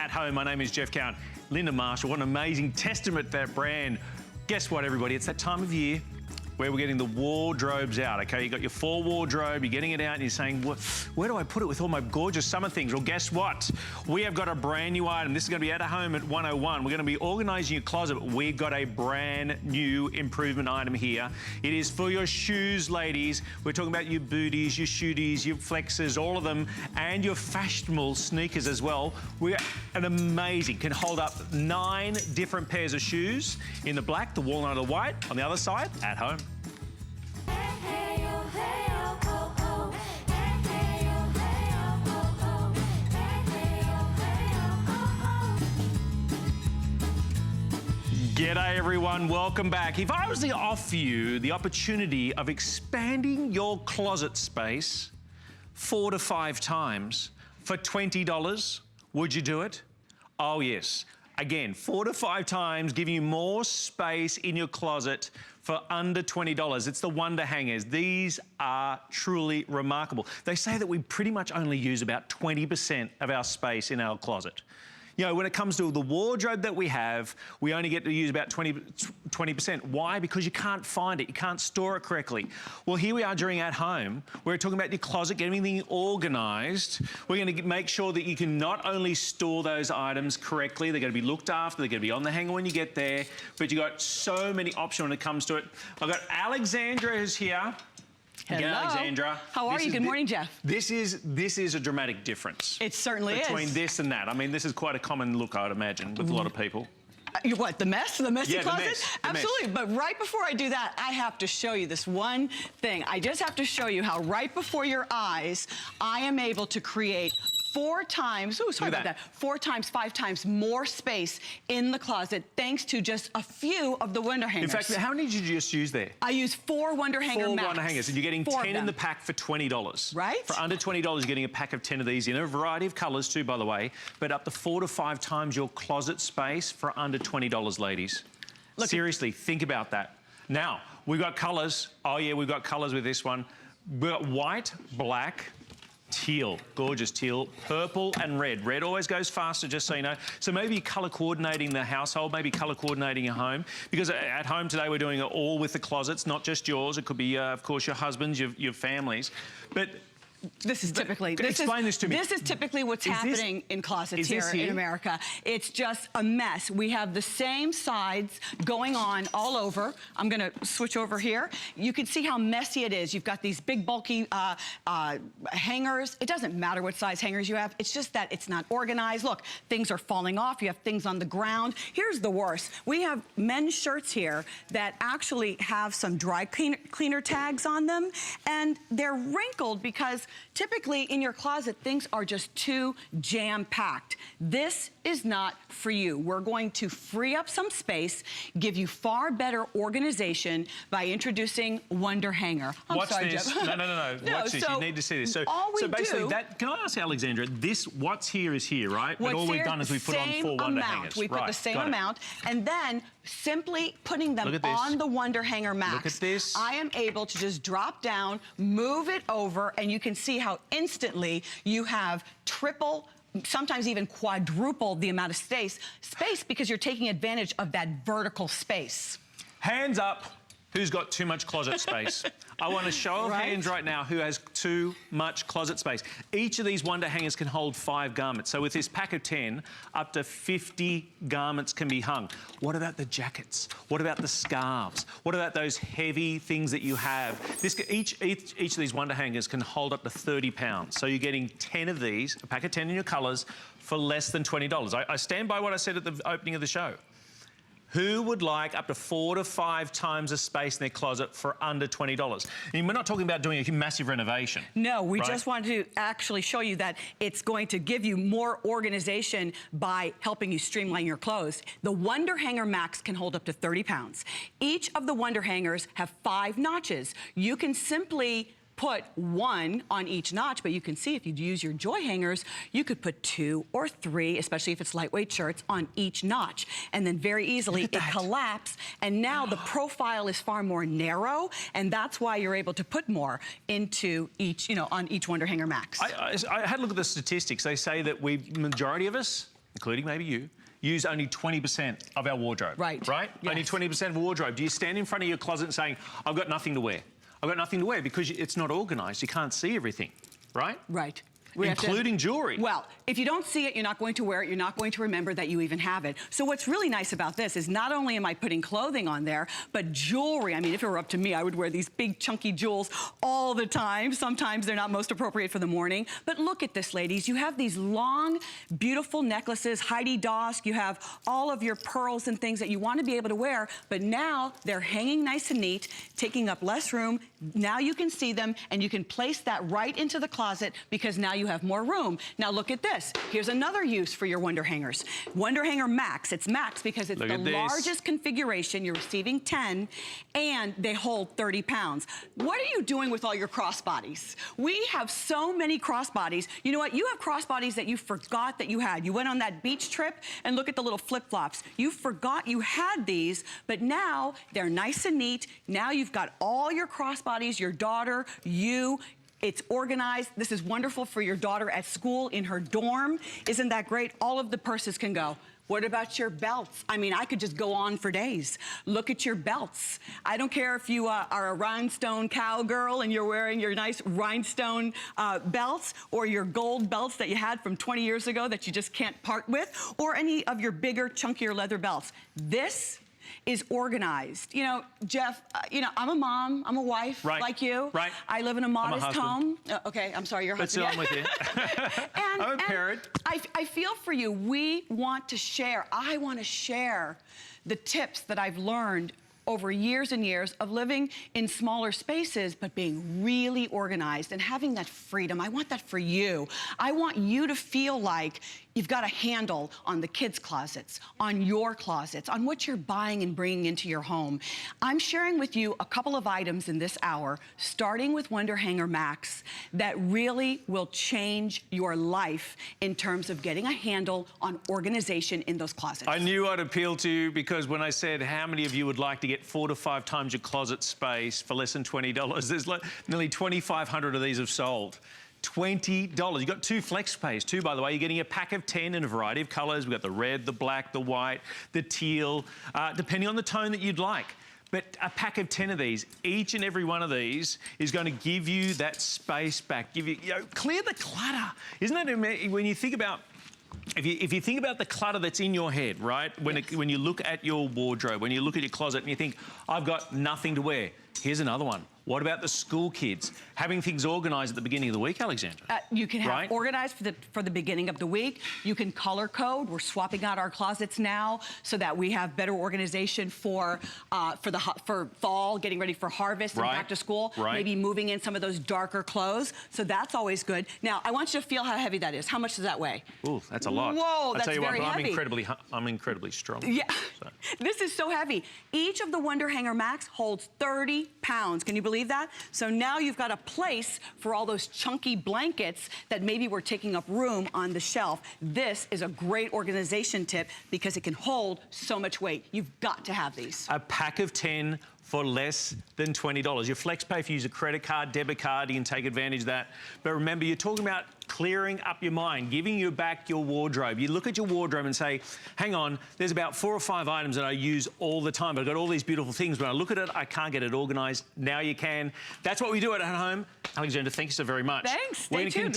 At home, my name is Jeff Cowan. Linda Marshall, what an amazing testament to that brand. Guess what, everybody? It's that time of year where we're getting the wardrobes out, okay? You got your fall wardrobe, you're getting it out, and you're saying, where do I put it with all my gorgeous summer things? Well, guess what? We have got a brand new item. This is going to be at home at 101. We're going to be organising your closet, but we've got a brand new improvement item here. It is for your shoes, ladies. We're talking about your booties, your shooties, your flexes, all of them, and your fashionable sneakers as well. We're an amazing, can hold up 9 different pairs of shoes in the black, the walnut, or the white. On the other side, at home. G'day everyone, welcome back. If I was to offer you the opportunity of expanding your closet space 4 to 5 times for $20, would you do it? Oh yes. Again, 4 to 5 times, giving you more space in your closet for under $20. It's the Wonder Hangers. These are truly remarkable. They say that we pretty much only use about 20% of our space in our closet. You know, when it comes to the wardrobe that we have, we only get to use about 20%. Why? Because you can't find it. You can't store it correctly. Well, here we are during At Home. We're talking about your closet, getting everything organised. We're going to make sure that you can not only store those items correctly, they're going to be looked after, they're going to be on the hanger when you get there, but you've got so many options when it comes to it. I've got Alexandra who's here. Hello. Again, Alexandra. How are you? Good morning, Jeff. This is a dramatic difference. It certainly is. Between this and that. I mean, this is quite a common look, I would imagine, with a lot of people. What, the mess? The messy closet? The mess. Absolutely. But right before I do that, I have to show you this one thing. I just have to show you how right before your eyes, I am able to create 4 times, oh, sorry about that, 4 times, 5 times more space in the closet thanks to just a few of the Wonder Hangers. In fact, how many did you just use there? I used 4 Wonder Hanger Max. 4 Wonder Hangers, and you're getting 10 in the pack for $20. Right. For under $20, you're getting a pack of 10 of these in a variety of colours too, by the way, but up to 4 to 5 times your closet space for under $20, ladies. Look, seriously, think about that. Now, we've got colours. Oh yeah, we've got colours with this one. We've got white, black, teal, gorgeous teal, purple and red. Red always goes faster, just so you know. So maybe colour coordinating the household, maybe colour coordinating your home. Because at home today, we're doing it all with the closets, not just yours. It could be, of course, your husband's, your family's. But this is typically... Explain this to me. This is typically what's happening in closets here in America. It's just a mess. We have the same sides going on all over. I'm going to switch over here. You can see how messy it is. You've got these big, bulky hangers. It doesn't matter what size hangers you have. It's just that it's not organized. Look, things are falling off. You have things on the ground. Here's the worst. We have men's shirts here that actually have some dry cleaner tags on them, and they're wrinkled because typically in your closet, things are just too jam-packed. This is not for you. We're going to free up some space, give you far better organization by introducing Wonder Hanger. Watch this. Jeff. No. Watch this. You need to see this. So basically, can I ask Alexandra, what's here is here, right? But all we've done is we've put on 4 Wonder Hangers. We put the same amount, and then simply putting them on the Wonder Hanger Max. Look at this. I am able to just drop down, move it over, and you can see how instantly you have triple, sometimes even quadruple the amount of space because you're taking advantage of that vertical space. Hands up, who's got too much closet space? I want a show of hands right now who has too much closet space. Each of these Wonder Hangers can hold 5 garments. So with this pack of 10, up to 50 garments can be hung. What about the jackets? What about the scarves? What about those heavy things that you have? Each of these Wonder Hangers can hold up to 30 pounds. So you're getting 10 of these, a pack of 10 in your colours, for less than $20. I stand by what I said at the opening of the show. Who would like up to 4 to 5 times the space in their closet for under $20? And we're not talking about doing a massive renovation. No, we just wanted to actually show you that it's going to give you more organization by helping you streamline your clothes. The Wonder Hanger Max can hold up to 30 pounds. Each of the Wonder Hangers have 5 notches. You can simply put 1 on each notch, but you can see if you use your Joy hangers, you could put 2 or 3, especially if it's lightweight shirts, on each notch. And then very easily it collapses, and now the profile is far more narrow, and that's why you're able to put more into each, on each Wonder Hanger Max. I had a look at the statistics. They say that majority of us including maybe you, use only 20% of our wardrobe. Right. Right? Yes. Only 20% of wardrobe. Do you stand in front of your closet and saying, I've got nothing to wear? I've got nothing to wear because it's not organised. You can't see everything, right? Right. Including jewellery. Well, if you don't see it, you're not going to wear it. You're not going to remember that you even have it. So what's really nice about this is not only am I putting clothing on there, but jewelry. I mean, if it were up to me, I would wear these big chunky jewels all the time. Sometimes they're not most appropriate for the morning. But look at this, ladies. You have these long, beautiful necklaces, Heidi Daus. You have all of your pearls and things that you want to be able to wear. But now they're hanging nice and neat, taking up less room. Now you can see them, and you can place that right into the closet because now you have more room. Now look at this. Here's another use for your Wonder Hangers. Wonder Hanger Max. It's Max because it's the largest configuration. You're receiving 10, and they hold 30 pounds. What are you doing with all your crossbodies? We have so many crossbodies. You know what? You have crossbodies that you forgot that you had. You went on that beach trip, and look at the little flip-flops. You forgot you had these, but now they're nice and neat. Now you've got all your crossbodies, your daughter, you. It's organized. This is wonderful for your daughter at school, in her dorm. Isn't that great? All of the purses can go. What about your belts? I mean, I could just go on for days. Look at your belts. I don't care if you are a rhinestone cowgirl and you're wearing your nice rhinestone belts, or your gold belts that you had from 20 years ago that you just can't part with, or any of your bigger, chunkier leather belts. This is organized. You know, Jeff, you know, I'm a mom, I'm a wife, like you. Right. I live in a modest home. Okay, I'm sorry, your husband. I'm with you. I'm a parent. I feel for you. We want to share. I want to share the tips that I've learned over years and years of living in smaller spaces, but being really organized and having that freedom. I want that for you. I want you to feel like you've got a handle on the kids' closets, on your closets, on what you're buying and bringing into your home. I'm sharing with you a couple of items in this hour, starting with Wonder Hanger Max, that really will change your life in terms of getting a handle on organization in those closets. I knew I'd appeal to you because when I said how many of you would like to get 4 to 5 times your closet space for less than $20, there's nearly 2,500 of these have sold. $20. You've got 2 flex pays too, by the way. You're getting a pack of 10 in a variety of colours. We've got the red, the black, the white, the teal, depending on the tone that you'd like. But a pack of 10 of these, each and every one of these is going to give you that space back, give you, clear the clutter. Isn't it, when you think about, if you think about the clutter that's in your head, right? When you look at your wardrobe, when you look at your closet and you think, I've got nothing to wear. Here's another one. What about the school kids? Having things organised at the beginning of the week, Alexandra. You can have organised for the beginning of the week. You can color code. We're swapping out our closets now so that we have better organization for fall, getting ready for harvest and back to school. Maybe moving in some of those darker clothes. So that's always good. Now, I want you to feel how heavy that is. How much does that weigh? Ooh, that's a lot. Whoa, that's very heavy. I'm incredibly strong. Yeah, so. This is so heavy. Each of the Wonder Hanger Max holds 30 pounds. Can you believe that? So now you've got a place for all those chunky blankets that maybe were taking up room on the shelf. This is a great organization tip because it can hold so much weight. You've got to have these. A pack of 10 for less than $20. Your flex pay, if you use a credit card, debit card, you can take advantage of that. But remember, you're talking about clearing up your mind, giving you back your wardrobe. You look at your wardrobe and say, hang on, there's about 4 or 5 items that I use all the time, but I've got all these beautiful things. When I look at it, I can't get it organised. Now you can. That's what we do at home. Alexandra, thank you so very much. Thanks. We're going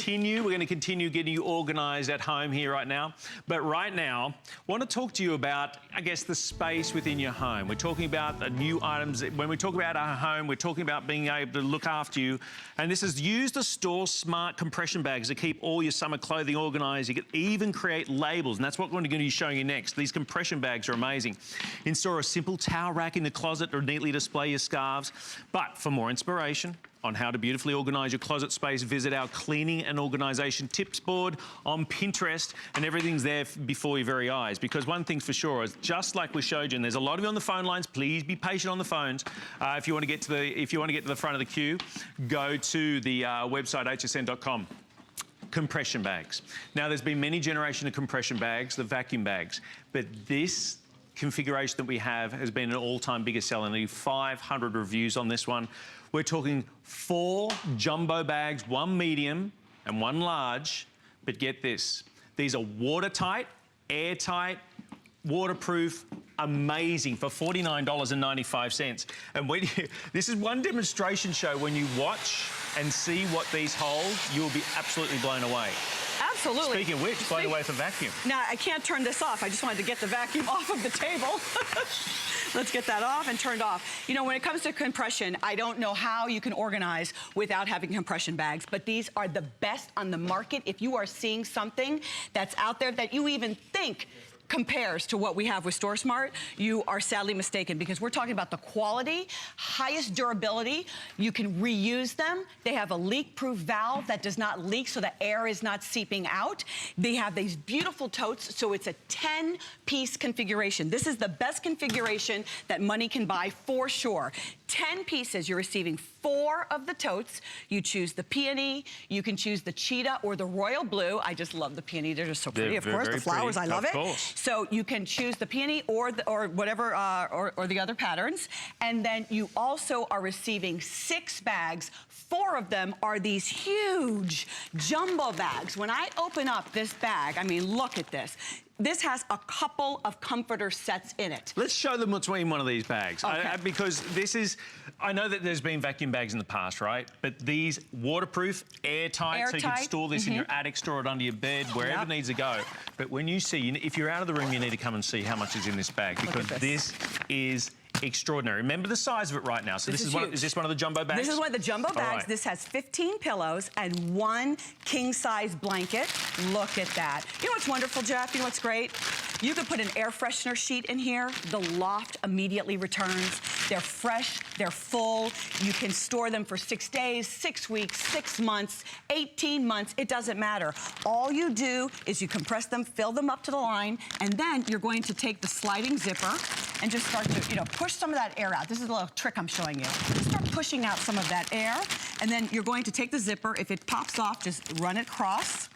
to continue getting you organised at home here right now. But right now, I want to talk to you about, I guess, the space within your home. We're talking about the new items. When we talk about our home, we're talking about being able to look after you. And this is use the Store Smart compression bags to keep all your summer clothing organised. You can even create labels, and that's what we're going to be showing you next. These compression bags are amazing. Install a simple towel rack in the closet or neatly display your scarves. But for more inspiration on how to beautifully organise your closet space, visit our cleaning and organisation tips board on Pinterest, and everything's there before your very eyes. Because one thing's for sure is, just like we showed you, and there's a lot of you on the phone lines, please be patient on the phones. If you want to get to the front of the queue, go to the website hsn.com. Compression bags. Now, there's been many generations of compression bags, the vacuum bags, but this configuration that we have has been an all-time biggest seller. Nearly 500 reviews on this one. We're talking 4 jumbo bags, 1 medium and 1 large, but get this, these are watertight, airtight, waterproof, amazing for $49.95. And when this is one demonstration show. When you watch and see what these hold, you will be absolutely blown away. Absolutely. Speaking of which, by the way, for vacuum. Now, I can't turn this off. I just wanted to get the vacuum off of the table. Let's get that off and turned off. You know, when it comes to compression, I don't know how you can organize without having compression bags, but these are the best on the market. If you are seeing something that's out there that you even think compares to what we have with StoreSmart, you are sadly mistaken, because we're talking about the quality, highest durability. You can reuse them. They have a leak-proof valve that does not leak, so the air is not seeping out. They have these beautiful totes, so it's a 10-piece configuration. This is the best configuration that money can buy for sure. 10 pieces, you're receiving 4 of the totes. You choose the peony, you can choose the cheetah or the royal blue. I just love the peony, they're just so pretty, of course. The flowers, I love it. So you can choose the peony or whatever, or the other patterns. And then you also are receiving 6 bags. 4 of them are these huge jumbo bags. When I open up this bag, I mean, look at this. This has a couple of comforter sets in it. Let's show them what's in one of these bags. Okay. Because this is, I know that there's been vacuum bags in the past, right? But these waterproof, airtight, so you can store this in your attic, store it under your bed, wherever it needs to go. But when you see, if you're out of the room, you need to come and see how much is in this bag, because this is extraordinary. Remember the size of it right now. So this is one of the jumbo bags? This is one of the jumbo bags. Right. This has 15 pillows and 1 king-size blanket. Look at that. You know what's wonderful, Jeff? You know what's great? You could put an air freshener sheet in here. The loft immediately returns. They're fresh, they're full. You can store them for 6 days, 6 weeks, 6 months, 18 months. It doesn't matter. All you do is you compress them, fill them up to the line, and then you're going to take the sliding zipper and just start to, you know, push some of that air out. This is a little trick I'm showing you. Just start pushing out some of that air, and then you're going to take the zipper. If it pops off, just run it across.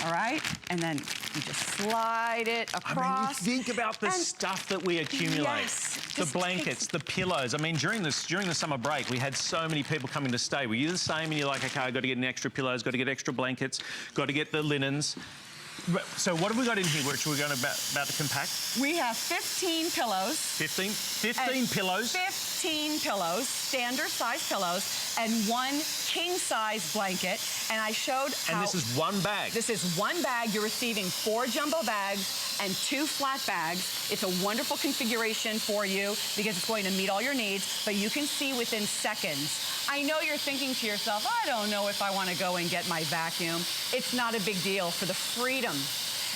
All right, and then you just slide it across. I mean, you think about the stuff that we accumulate. Yes, the blankets, the pillows. I mean, during the summer break, we had so many people coming to stay. Were you the same? And you're like, okay, I've got to get an extra pillows, got to get extra blankets, got to get the linens. So what have we got in here, which we're going about to compact? We have 15 pillows. 15 pillows? 15 pillows, standard size pillows, and 1 king-size blanket. And I showed how... And this is 1 bag? This is 1 bag. You're receiving 4 jumbo bags and 2 flat bags. It's a wonderful configuration for you because it's going to meet all your needs, but you can see within seconds. I know you're thinking to yourself, I don't know if I want to go and get my vacuum. It's not a big deal for the freedom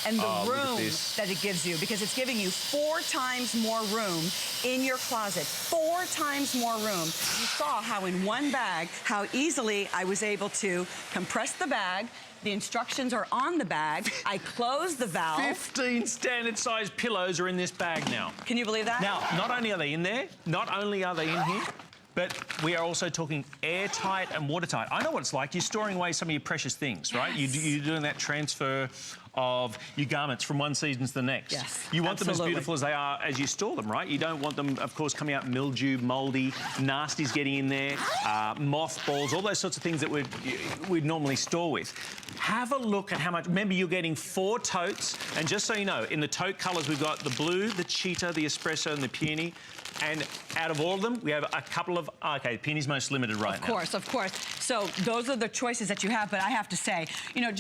and the room that it gives you, because it's giving you 4 times more room in your closet. 4 times more room. You saw how in 1 bag, how easily I was able to compress the bag. The instructions are on the bag. I close the valve. 15 standard size pillows are in this bag now. Can you believe that? Now, not only are they in there, not only are they in here, but we are also talking airtight and watertight. I know what it's like. You're storing away some of your precious things, right? Yes. You're doing that transfer of your garments from one season to the next. Yes, you want them as beautiful as they are as you store them, right? You don't want them, of course, coming out mildew, mouldy, nasty's getting in there, mothballs, all those sorts of things that we'd normally store with. Have a look at how much. Remember, you're getting 4 totes, and just so you know, in the tote colours, we've got the blue, the cheetah, the espresso, and the peony. And out of all of them, we have a couple of... Okay, peony's most limited right now. Of course. So those are the choices that you have, but I have to say, you know,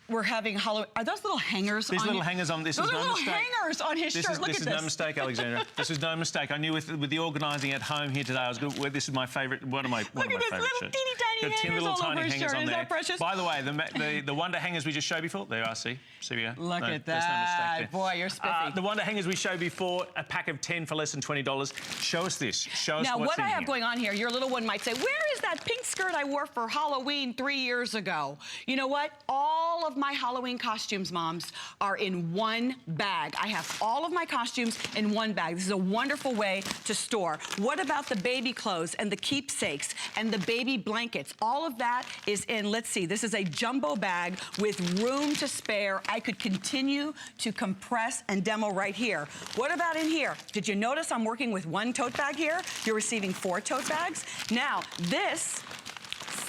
we're having Halloween. Are those little hangers on There's little hangers on this. Those is are no little mistake. hangers on his shirt. Look at this. This is no mistake, Alexandra. This is no mistake. I knew with the organising at home here today, I was good. This is my favourite. One of my favourite shirts. Look at this little teeny tiny got 10 hangers little all tiny over his hangers shirt. on Is there. that precious? By the way, the Wonder hangers we just showed before. There you are. See we go. Look at there's no mistake there. Boy, you're spiffy. The Wonder hangers we showed before, a pack of 10 for less than $20. Show us this. Show us now, what's what in I have here. going on here, your little one might say, where is that pink skirt I wore for Halloween 3 years ago? You know what? All of my Halloween costumes, moms, are in 1 bag. I have all of my costumes in 1 bag. This is a wonderful way to store. What about the baby clothes and the keepsakes and the baby blankets? All of that is in, let's see, this is a jumbo bag with room to spare. I could continue to compress and demo right here. What about in here? Did you notice I'm working with 1 tote bag here? You're receiving 4 tote bags. Now, this,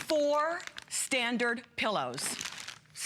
4 standard pillows.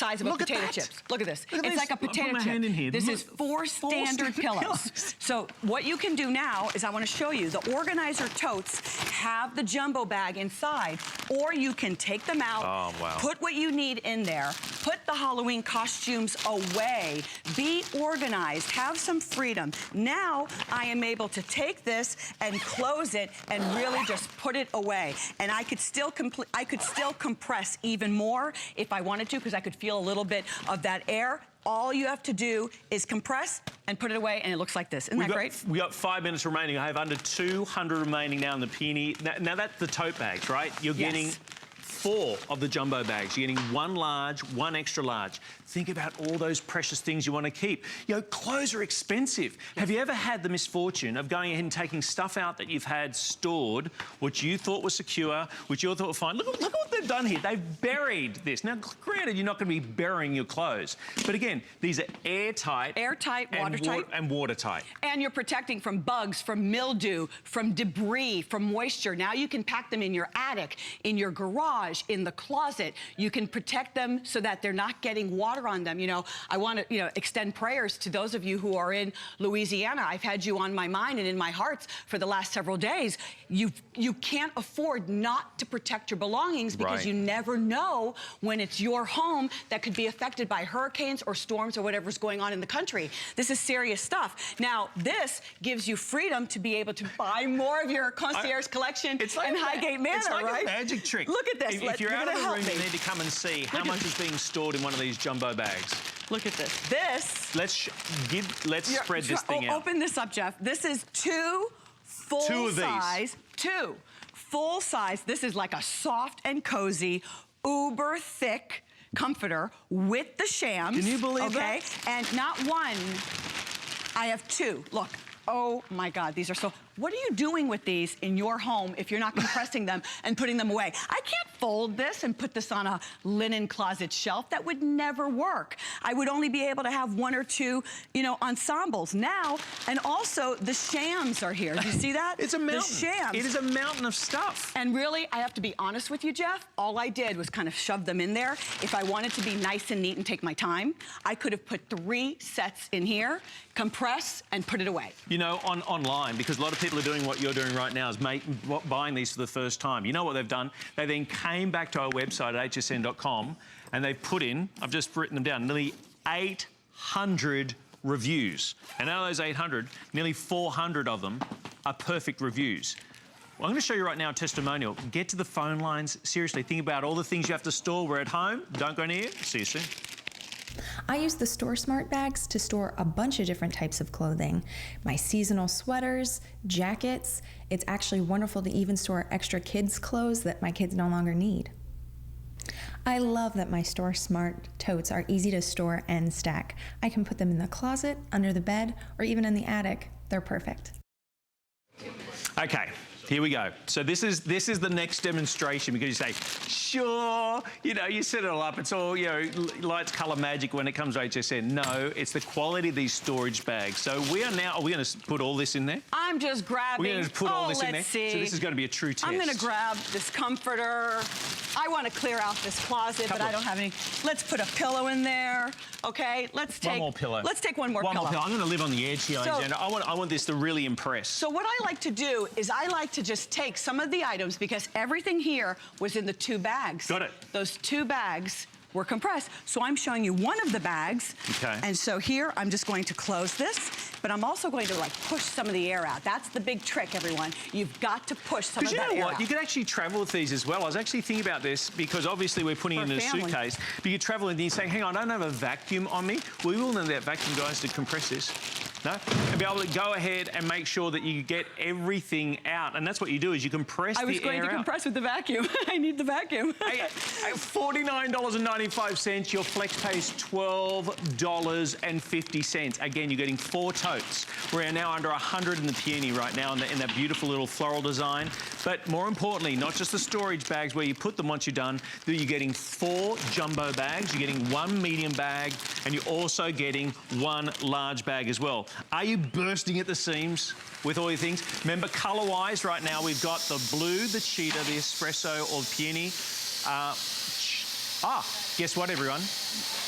size of a potato chips. Look at this. It's like a potato chip. Hand in here. This is four standard pillows. So what you can do now is I want to show you the organizer totes have the jumbo bag inside, or you can take them out, put what you need in there, put the Halloween costumes away, be organized, have some freedom. Now I am able to take this and close it and really just put it away. And I could still compress even more if I wanted to, because I could feel a little bit of that air. All you have to do is compress and put it away, and it looks like this. Isn't that great? We got 5 minutes remaining. I have under 200 remaining now in the Peony. Now that's the tote bags, right? You're getting 4 of the jumbo bags. You're getting 1 large, 1 extra large. Think about all those precious things you want to keep. You know, clothes are expensive. Have you ever had the misfortune of going ahead and taking stuff out that you've had stored, which you thought was secure, which you thought was fine? Look at what they've done here. They've buried this. Now, granted, you're not going to be burying your clothes. But again, these are airtight. Airtight, watertight. And watertight. And you're protecting from bugs, from mildew, from debris, from moisture. Now you can pack them in your attic, in your garage, in the closet. You can protect them so that they're not getting water on them. You know, I want to, extend prayers to those of you who are in Louisiana. I've had you on my mind and in my heart for the last several days. You can't afford not to protect your belongings, because you never know when it's your home that could be affected by hurricanes or storms or whatever's going on in the country. This is serious stuff. Now, this gives you freedom to be able to buy more of your concierge collection in Highgate Manor, it's like right? a magic trick. Look at this. If you're out of the room, you need to come and see how much is being stored in one of these jumbo bags. Look at this. This. Let's spread this thing out. Open this up, Jeff. This is 2 full size. 2 full size. This is like a soft and cozy, uber thick comforter with the shams. Can you believe that? And not one. I have 2. Look. Oh my God, these are so... What are you doing with these in your home if you're not compressing them and putting them away? I can't fold this and put this on a linen closet shelf. That would never work. I would only be able to have 1 or 2, ensembles. Now, and also the shams are here. Do you see that? It's a mountain. The shams. It is a mountain of stuff. And really, I have to be honest with you, Jeff, all I did was kind of shove them in there. If I wanted to be nice and neat and take my time, I could have put 3 sets in here, compress, and put it away. You know, online, because a lot of people are doing what you're doing right now, is buying these for the first time. You know what they've done? They then came back to our website at hsn.com and they've put in, I've just written them down, nearly 800 reviews. And out of those 800, nearly 400 of them are perfect reviews. Well, I'm going to show you right now a testimonial. Get to the phone lines. Seriously, think about all the things you have to store. We're at home. Don't go near. See you soon. I use the Store Smart bags to store a bunch of different types of clothing. My seasonal sweaters, jackets. It's actually wonderful to even store extra kids' clothes that my kids no longer need. I love that my Store Smart totes are easy to store and stack. I can put them in the closet, under the bed, or even in the attic. They're perfect. Okay. Here we go. So this is the next demonstration, because you say, sure, you set it all up. It's all, lights, colour, magic when it comes to HSN. No, it's the quality of these storage bags. So we are going to put all this in there? I'm just grabbing. We're going to put all this in there? See. So this is going to be a true test. I'm going to grab this comforter. I want to clear out this closet, but I don't have any. Let's put a pillow in there. Okay, let's take... One more pillow. Let's take one more pillow. One more pillow. I'm going to live on the edge here, Jenna. I want this to really impress. So what I like to do is I like to just take some of the items, because everything here was in the 2 bags. Got it. Those 2 bags were compressed. So I'm showing you one of the bags. Okay. And so here, I'm just going to close this, but I'm also going to push some of the air out. That's the big trick, everyone. You've got to push some of that air out. You know what? You can actually travel with these as well. I was actually thinking about this, because obviously we're putting it in a suitcase, but you travel and you're saying, hang on, I don't have a vacuum on me. We will know that vacuum guys to compress this. No? And be able to go ahead and make sure that you get everything out. And that's what you do, is you compress the air out. I was going to compress with the vacuum. I need the vacuum. Hey, $49.95. Your flex pay is $12.50. Again, you're getting 4 totes. We're now under 100 in the Peony right now in that beautiful little floral design. But more importantly, not just the storage bags where you put them once you're done, you're getting 4 jumbo bags, you're getting 1 medium bag, and you're also getting 1 large bag as well. Are you bursting at the seams with all your things? Remember, colour-wise, right now, we've got the blue, the cheetah, the espresso, or the peony. Guess what, everyone?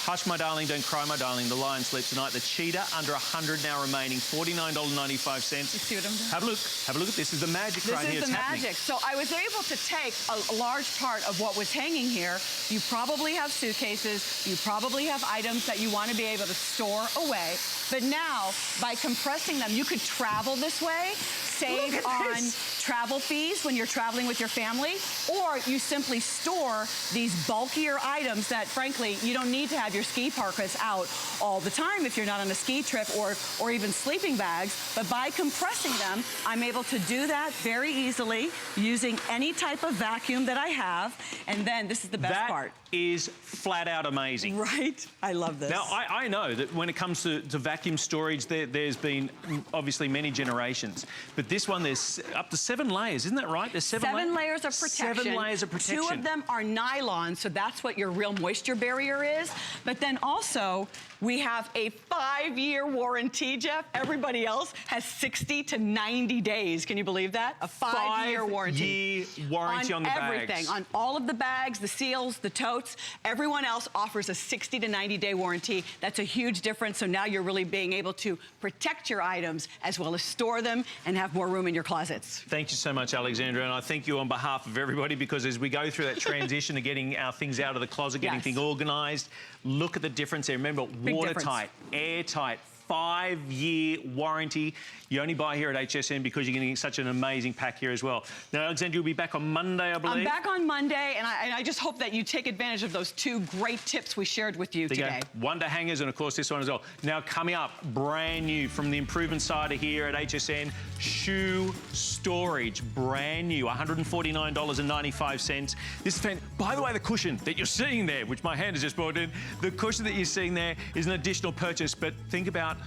Hush, my darling, don't cry, my darling. The lion sleeps tonight. The cheetah, under 100 now remaining, $49.95. You see what I'm doing? Have a look. Have a look at this. This is the magic right here. This is the magic. So I was able to take a large part of what was hanging here. You probably have suitcases. You probably have items that you want to be able to store away. But now, by compressing them, you could travel this way, save on travel fees when you're traveling with your family, or you simply store these bulkier items that, frankly, you don't need to have your ski parkas out all the time if you're not on a ski trip, or even sleeping bags. But by compressing them, I'm able to do that very easily using any type of vacuum that I have. And then this is the best part. That is flat out amazing. Right? I love this. Now, I know that when it comes to vacuum storage, there's been obviously many generations. But this one, there's up to 7 layers, isn't that right? There's seven layers of protection. 7 layers of protection. 2 of them are nylon, so that's what your real moisture barrier is. But then also, we have a 5-year warranty, Jeff. Everybody else has 60 to 90 days. Can you believe that? A 5-year warranty. 5-year warranty on the bags. Everything, on all of the bags, the seals, the totes. Everyone else offers a 60 to 90-day warranty. That's a huge difference. So now you're really being able to protect your items as well as store them and have more room in your closets. Thank you so much, Alexandra, and I thank you on behalf of everybody, because as we go through that transition of getting our things out of the closet, getting things organised, look at the difference there. Remember, watertight, airtight, 5-year warranty. You only buy here at HSN because you're getting such an amazing pack here as well. Now, Alexandra, you'll be back on Monday, I believe. I'm back on Monday, and I just hope that you take advantage of those 2 great tips we shared with you today. Wonder hangers, and of course this one as well. Now, coming up, brand new from the improvement side of here at HSN, shoe storage, brand new, $149.95. This is by the way, the cushion that you're seeing there, which my hand has just brought in, the cushion that you're seeing there is an additional purchase, but think about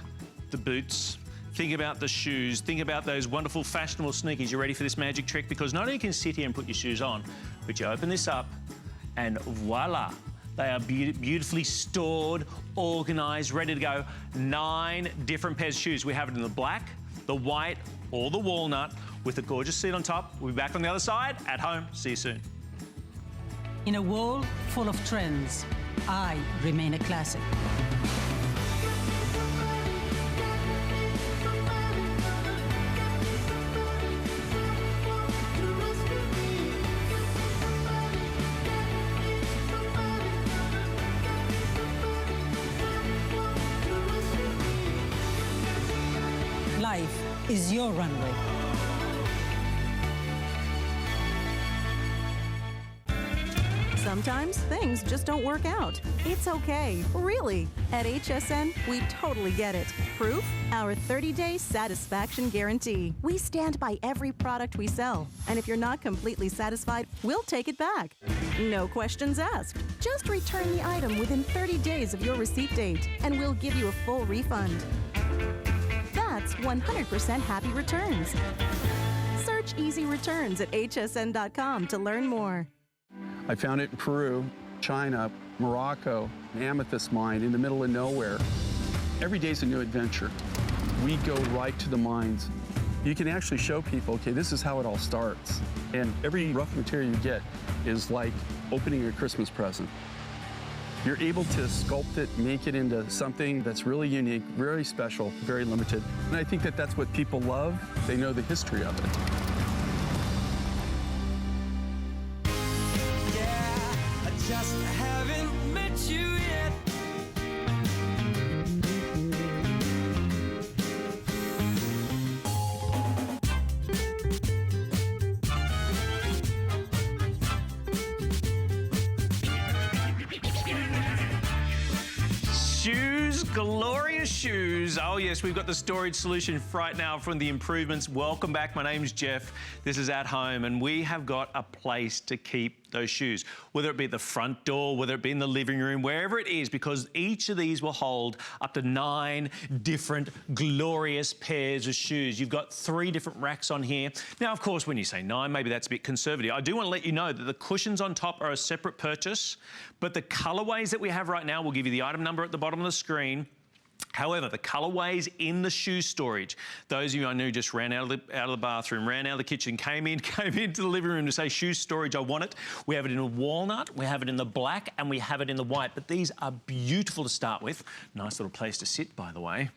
the boots. Think about the shoes. Think about those wonderful fashionable sneakers. You ready for this magic trick? Because not only can you sit here and put your shoes on, but you open this up and voila. They are beautifully stored, organised, ready to go. 9 different pairs of shoes. We have it in the black, the white, or the walnut with a gorgeous seat on top. We'll be back on the other side at home. See you soon. In a world full of trends, I remain a classic. Life is your runway. Sometimes things just don't work out. It's okay, really. At HSN, we totally get it. Proof? Our 30-day satisfaction guarantee. We stand by every product we sell. And if you're not completely satisfied, we'll take it back. No questions asked. Just return the item within 30 days of your receipt date, and we'll give you a full refund. That's 100% happy returns. Search Easy Returns at hsn.com to learn more. I found it in Peru, China, Morocco, an amethyst mine in the middle of nowhere. Every day's a new adventure. We go right to the mines. You can actually show people, okay, this is how it all starts. And every rough material you get is like opening a Christmas present. You're able to sculpt it, make it into something that's really unique, very special, very limited. And I think that that's what people love. They know the history of it. Just haven't met you yet. Shoes, glorious shoes. Oh yes, we've got the storage solution right now from the improvements. Welcome back, my name's Jeff. This is At Home, and we have got a place to keep those shoes, whether it be at the front door, whether it be in the living room, wherever it is, because each of these will hold up to 9 different glorious pairs of shoes. You've got 3 different racks on here. Now, of course, when you say 9, maybe that's a bit conservative. I do want to let you know that the cushions on top are a separate purchase, but the colorways that we have right now, we'll give you the item number at the bottom of the screen. However, the colorways in the shoe storage, those of you I knew just ran out of the bathroom, ran out of the kitchen, came into the living room to say, shoe storage, I want it. We have it in a walnut, we have it in the black, and we have it in the white. But these are beautiful to start with. Nice little place to sit, by the way.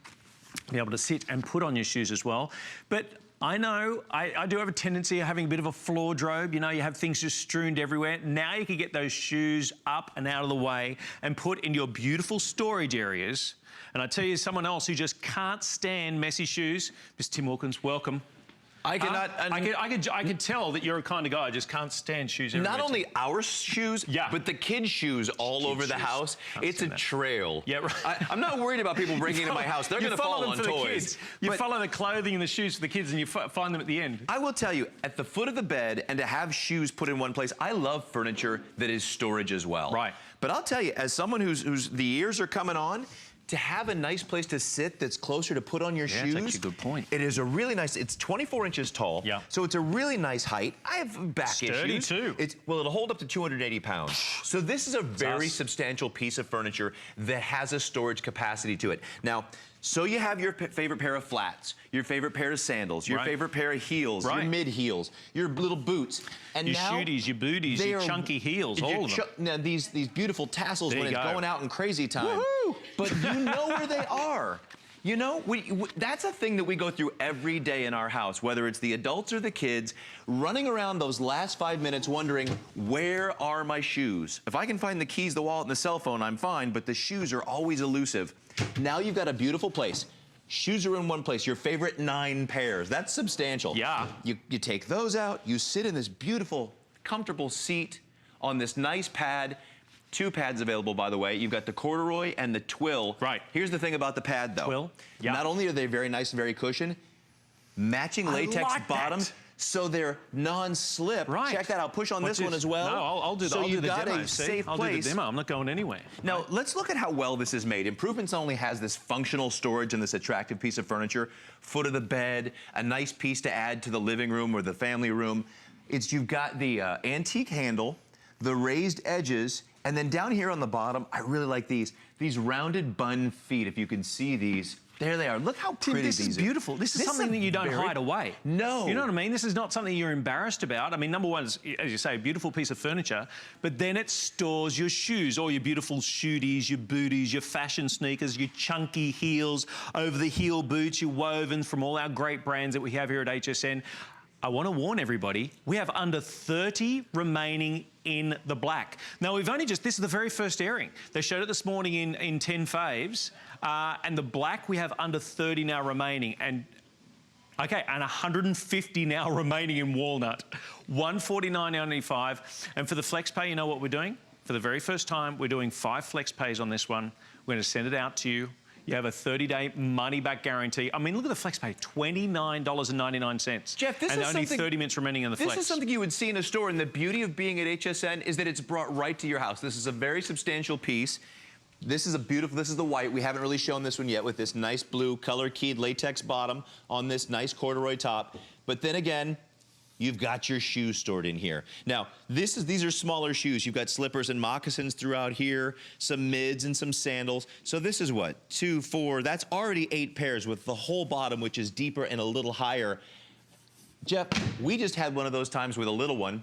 Be able to sit and put on your shoes as well. But I know I do have a tendency of having a bit of a wardrobe. You know, you have things just strewn everywhere. Now you can get those shoes up and out of the way and put in your beautiful storage areas. And I tell you, someone else who just can't stand messy shoes, Mr. Tim Wilkins, welcome. I cannot. I could tell that you're a kind of guy who just can't stand shoes everywhere. Not only our shoes, but the kids' shoes all over the house. It's a trail. Yeah, right. I'm not worried about people breaking into my house. They're going to fall on toys. You follow the clothing and the shoes for the kids, and you find them at the end. I will tell you, at the foot of the bed, and to have shoes put in one place, I love furniture that is storage as well. Right. But I'll tell you, as someone who's the ears are coming on, to have a nice place to sit that's closer to put on your shoes. That's actually a good point. It is a really nice, it's 24 inches tall. Yeah. So it's a really nice height. I have back Sturdy issues. too. Well, it'll hold up to 280 pounds. So this is a very substantial piece of furniture that has a storage capacity to it. Now, so you have your favorite pair of flats, your favorite pair of sandals, your favorite pair of heels, your mid heels, your little boots, and your now shooties, your booties, your chunky heels, all of them. Now these beautiful tassels when it's going out in crazy time. Woohoo! But you know where they are. You know, that's a thing that we go through every day in our house, whether it's the adults or the kids, running around those last 5 minutes wondering, where are my shoes? If I can find the keys, the wallet, and the cell phone, I'm fine, but the shoes are always elusive. Now you've got a beautiful place. Shoes are in one place, your favorite 9 pairs. That's substantial. Yeah. You take those out, you sit in this beautiful, comfortable seat on this nice pad. 2 pads available, by the way. You've got the corduroy and the twill. Right. Here's the thing about the pad, though. Twill. Yeah. Not only are they very nice and very cushioned, matching latex like bottom, that. so they're non-slip. Right. Check that out. Push on What's this one as well. No, I'll do the, so I'll do you've the got demo. a See? safe I'll place. do the demo. I'm not going anywhere. Now, let's look at how well this is made. Improvements only has this functional storage and this attractive piece of furniture. Foot of the bed, a nice piece to add to the living room or the family room. You've got the antique handle, the raised edges, and then down here on the bottom, I really like these rounded bun feet, if you can see these. There they are. Look how pretty this these is are. beautiful. This is something that you don't hide away. No. You know what I mean? This is not something you're embarrassed about. I mean, number one is, as you say, a beautiful piece of furniture, but then it stores your shoes, all your beautiful shooties, your booties, your fashion sneakers, your chunky heels, over-the-heel boots, your wovens from all our great brands that we have here at HSN. I want to warn everybody, we have under 30 remaining in the black. Now, we've only just, this is the very first airing. They showed it this morning in 10 faves, and the black, we have under 30 now remaining. And, okay, and 150 now remaining in walnut. $149.95. And for the flex pay, you know what we're doing? For the very first time, we're doing 5 flex pays on this one. We're going to send it out to you. You have a 30-day money-back guarantee. I mean, look at the flex pay, $29.99. Jeff, this is and only something, 30 minutes remaining in the flex. This is something you would see in a store, and the beauty of being at HSN is that it's brought right to your house. This is a very substantial piece. This is the white. We haven't really shown this one yet with this nice blue color-keyed latex bottom on this nice corduroy top. But then again, you've got your shoes stored in here. Now, these are smaller shoes. You've got slippers and moccasins throughout here, some mids and some sandals. So this is what, 2, 4, that's already 8 pairs with the whole bottom, which is deeper and a little higher. Jeff, we just had one of those times with a little one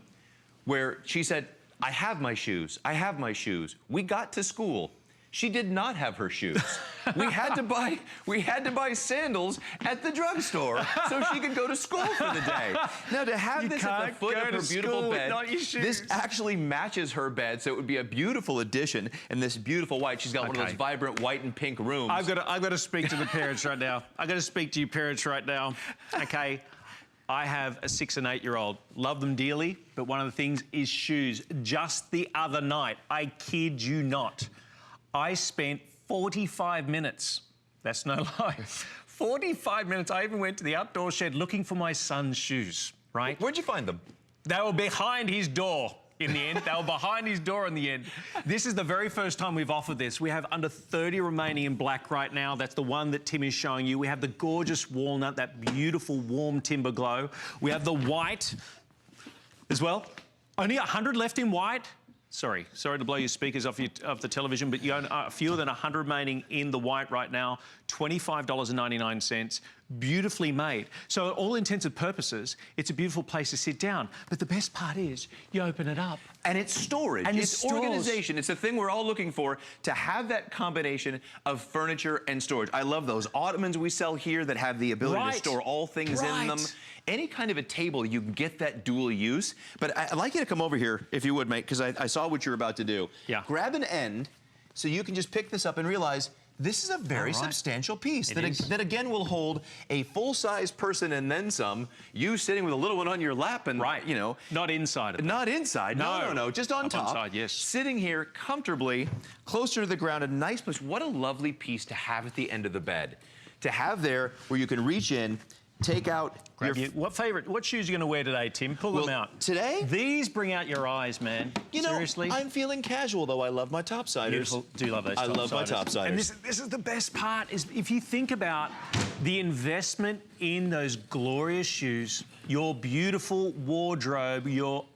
where she said, I have my shoes, I have my shoes. We got to school. She did not have her shoes. We had to buy sandals at the drugstore so she could go to school for the day. Now, to have this at the foot of her beautiful bed, this actually matches her bed, so it would be a beautiful addition. And this beautiful white, she's got one of those vibrant white and pink rooms. I've got to speak to the parents right now. I've got to speak to you parents right now. Okay. I have a 6 and 8-year-old. Love them dearly, but one of the things is shoes. Just the other night, I kid you not, I spent 45 minutes, that's no lie, 45 minutes, I even went to the outdoor shed looking for my son's shoes, right? Where'd you find them? They were behind his door in the end. They were behind his door in the end. This is the very first time we've offered this. We have under 30 remaining in black right now. That's the one that Tim is showing you. We have the gorgeous walnut, that beautiful warm timber glow. We have the white as well. Only 100 left in white. Sorry to blow your speakers off the television, but you own fewer than 100 remaining in the white right now. $25.99. Beautifully made. So, all intents and purposes, it's a beautiful place to sit down. But the best part is, you open it up. And it's storage. And it's organization. It's the thing we're all looking for, to have that combination of furniture and storage. I love those ottomans we sell here that have the ability to store all things in them. Any kind of a table, you can get that dual use. But I'd like you to come over here, if you would, mate, because I saw what you're about to do. Yeah. Grab an end so you can just pick this up and realize this is a very substantial piece that again will hold a full-size person and then some. You sitting with a little one on your lap and you know, not inside of it. Not inside. No, just on top. Inside, yes. Sitting here comfortably, closer to the ground, a nice place. What a lovely piece to have at the end of the bed. To have there where you can reach in, take out what shoes are you going to wear today, Tim? Pull them out. Today? These bring out your eyes, man. You know, seriously. I'm feeling casual, though. I love my topsiders. Beautiful. Do love those topsiders. I love my topsiders. And this is the best part, is if you think about the investment in those glorious shoes, your beautiful wardrobe,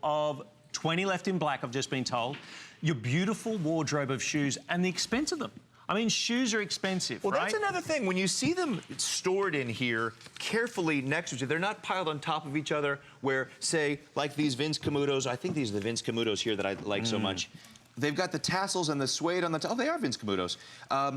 of 20 left in black, I've just been told, your beautiful wardrobe of shoes and the expense of them. I mean, shoes are expensive, well, right? That's another thing. When you see them stored in here carefully next to each other, they're not piled on top of each other where, say, like these Vince Camutos, I think these are the Vince Camutos here that I like so much. They've got the tassels and the suede on the top. Oh, they are Vince Camutos.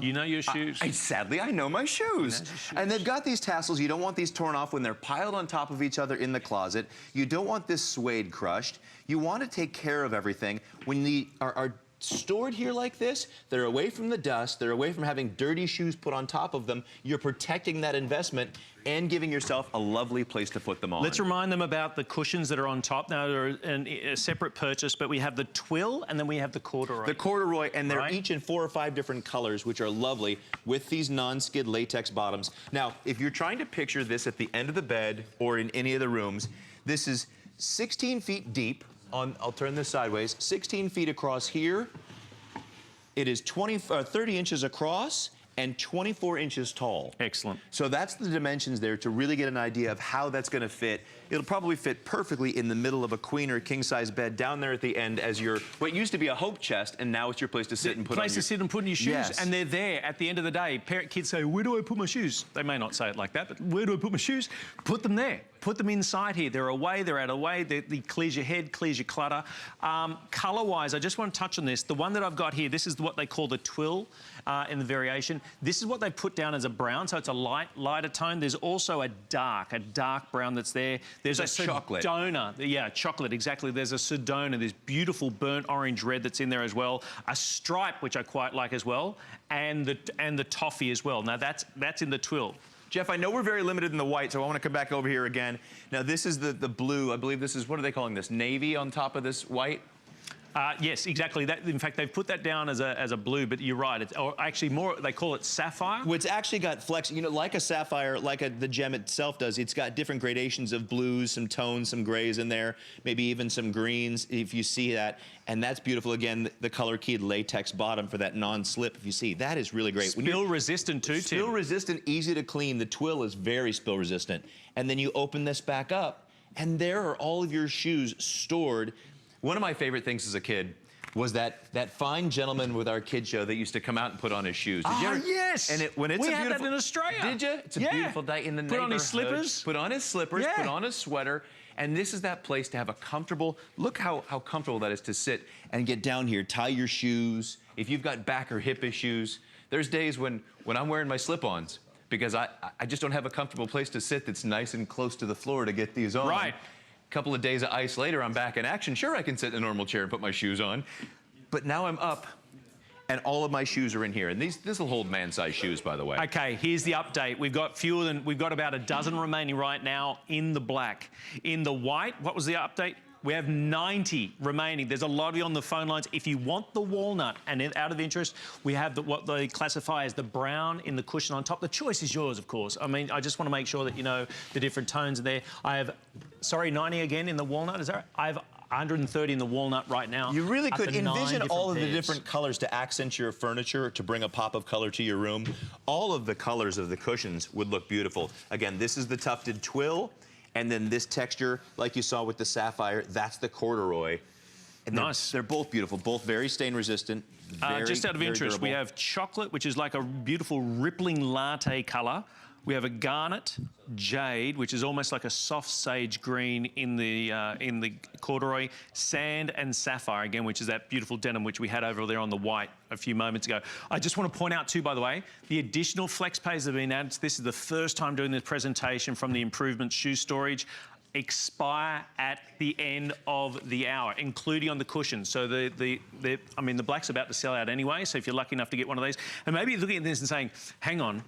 You know your shoes. Sadly, I know my shoes. And they've got these tassels. You don't want these torn off when they're piled on top of each other in the closet. You don't want this suede crushed. You want to take care of everything. When they are stored here like this, they're away from the dust, they're away from having dirty shoes put on top of them. You're protecting that investment and giving yourself a lovely place to put them on. Let's remind them about the cushions that are on top. Now, they're a separate purchase, but we have the twill and then we have the corduroy. The corduroy, and they're each in 4 or 5 different colors, which are lovely, with these non-skid latex bottoms. Now, if you're trying to picture this at the end of the bed or in any of the rooms, this is 16 feet deep. I'll turn this sideways, 16 feet across here. It is 30 inches across and 24 inches tall. Excellent. So that's the dimensions there to really get an idea of how that's going to fit. It'll probably fit perfectly in the middle of a queen or king-size bed down there at the end as your, what used to be a hope chest, and now it's your place to sit and put on your... Place to sit and put in your shoes, yes. And they're there at the end of the day. Kids say, where do I put my shoes? They may not say it like that, but where do I put my shoes? Put them there. Put them inside here. They're away, they're out of the way. They clears your head, clears your clutter. Colour-wise, I just want to touch on this. The one that I've got here, this is what they call the twill in the variation. This is what they put down as a brown, so it's a lighter tone. There's also a dark brown that's there. There's a chocolate. Sedona. Yeah, chocolate, exactly. There's a Sedona. There's beautiful burnt orange red that's in there as well. A stripe, which I quite like as well, and the toffee as well. Now, that's in the twill. Jeff, I know we're very limited in the white, so I want to come back over here again. Now, this is the blue. I believe this is, what are they calling this? Navy on top of this white? Yes, exactly. In fact, they've put that down as a blue, but you're right. Or actually more, they call it sapphire. Well, it's actually got flex, you know, like a sapphire, like the gem itself does. It's got different gradations of blues, some tones, some grays in there, maybe even some greens, if you see that. And that's beautiful. Again, the color-keyed latex bottom for that non-slip, if you see. That is really great. Spill-resistant too, Tim. Spill-resistant, easy to clean. The twill is very spill-resistant. And then you open this back up, and there are all of your shoes stored. One of my favorite things as a kid was that fine gentleman with our kid show that used to come out and put on his shoes. Did you ever? Yes. And we had that in Australia. Did you? It's a beautiful day in the neighborhood. Put on his slippers. Put on his slippers. Yeah. Put on his sweater. And this is that place to have a comfortable, look how comfortable that is to sit and get down here, tie your shoes. If you've got back or hip issues, there's days when I'm wearing my slip-ons because I just don't have a comfortable place to sit that's nice and close to the floor to get these on. Right. Couple of days of ice later, I'm back in action. Sure, I can sit in a normal chair and put my shoes on, but now I'm up, and all of my shoes are in here. And this will hold man-sized shoes, by the way. Okay, here's the update. We've got about a dozen remaining right now in the black. In the white, what was the update? We have 90 remaining. There's a lot of you on the phone lines. If you want the walnut, and out of interest, we have what they classify as the brown in the cushion on top. The choice is yours, of course. I mean, I just want to make sure that you know the different tones there. I have, 90 again in the walnut, is that right? I have 130 in the walnut right now. You really could envision all of pairs. the different colors to accent your furniture, to bring a pop of color to your room. All of the colors of the cushions would look beautiful. Again, this is the tufted twill. And then this texture, like you saw with the sapphire, that's the corduroy. And Nice. They're both beautiful, both very stain resistant. Just out of very interest, we durable. have chocolate, which is like a beautiful rippling latte colour. We have a garnet, jade, which is almost like a soft sage green in the corduroy, sand and sapphire again, which is that beautiful denim which we had over there on the white a few moments ago. I just want to point out too, by the way, the additional flex pays that have been added. This is the first time doing this presentation from the improvement shoe storage. Expire at the end of the hour, including on the cushions. So the black's about to sell out anyway, so if you're lucky enough to get one of these, and maybe you're looking at this and saying, hang on,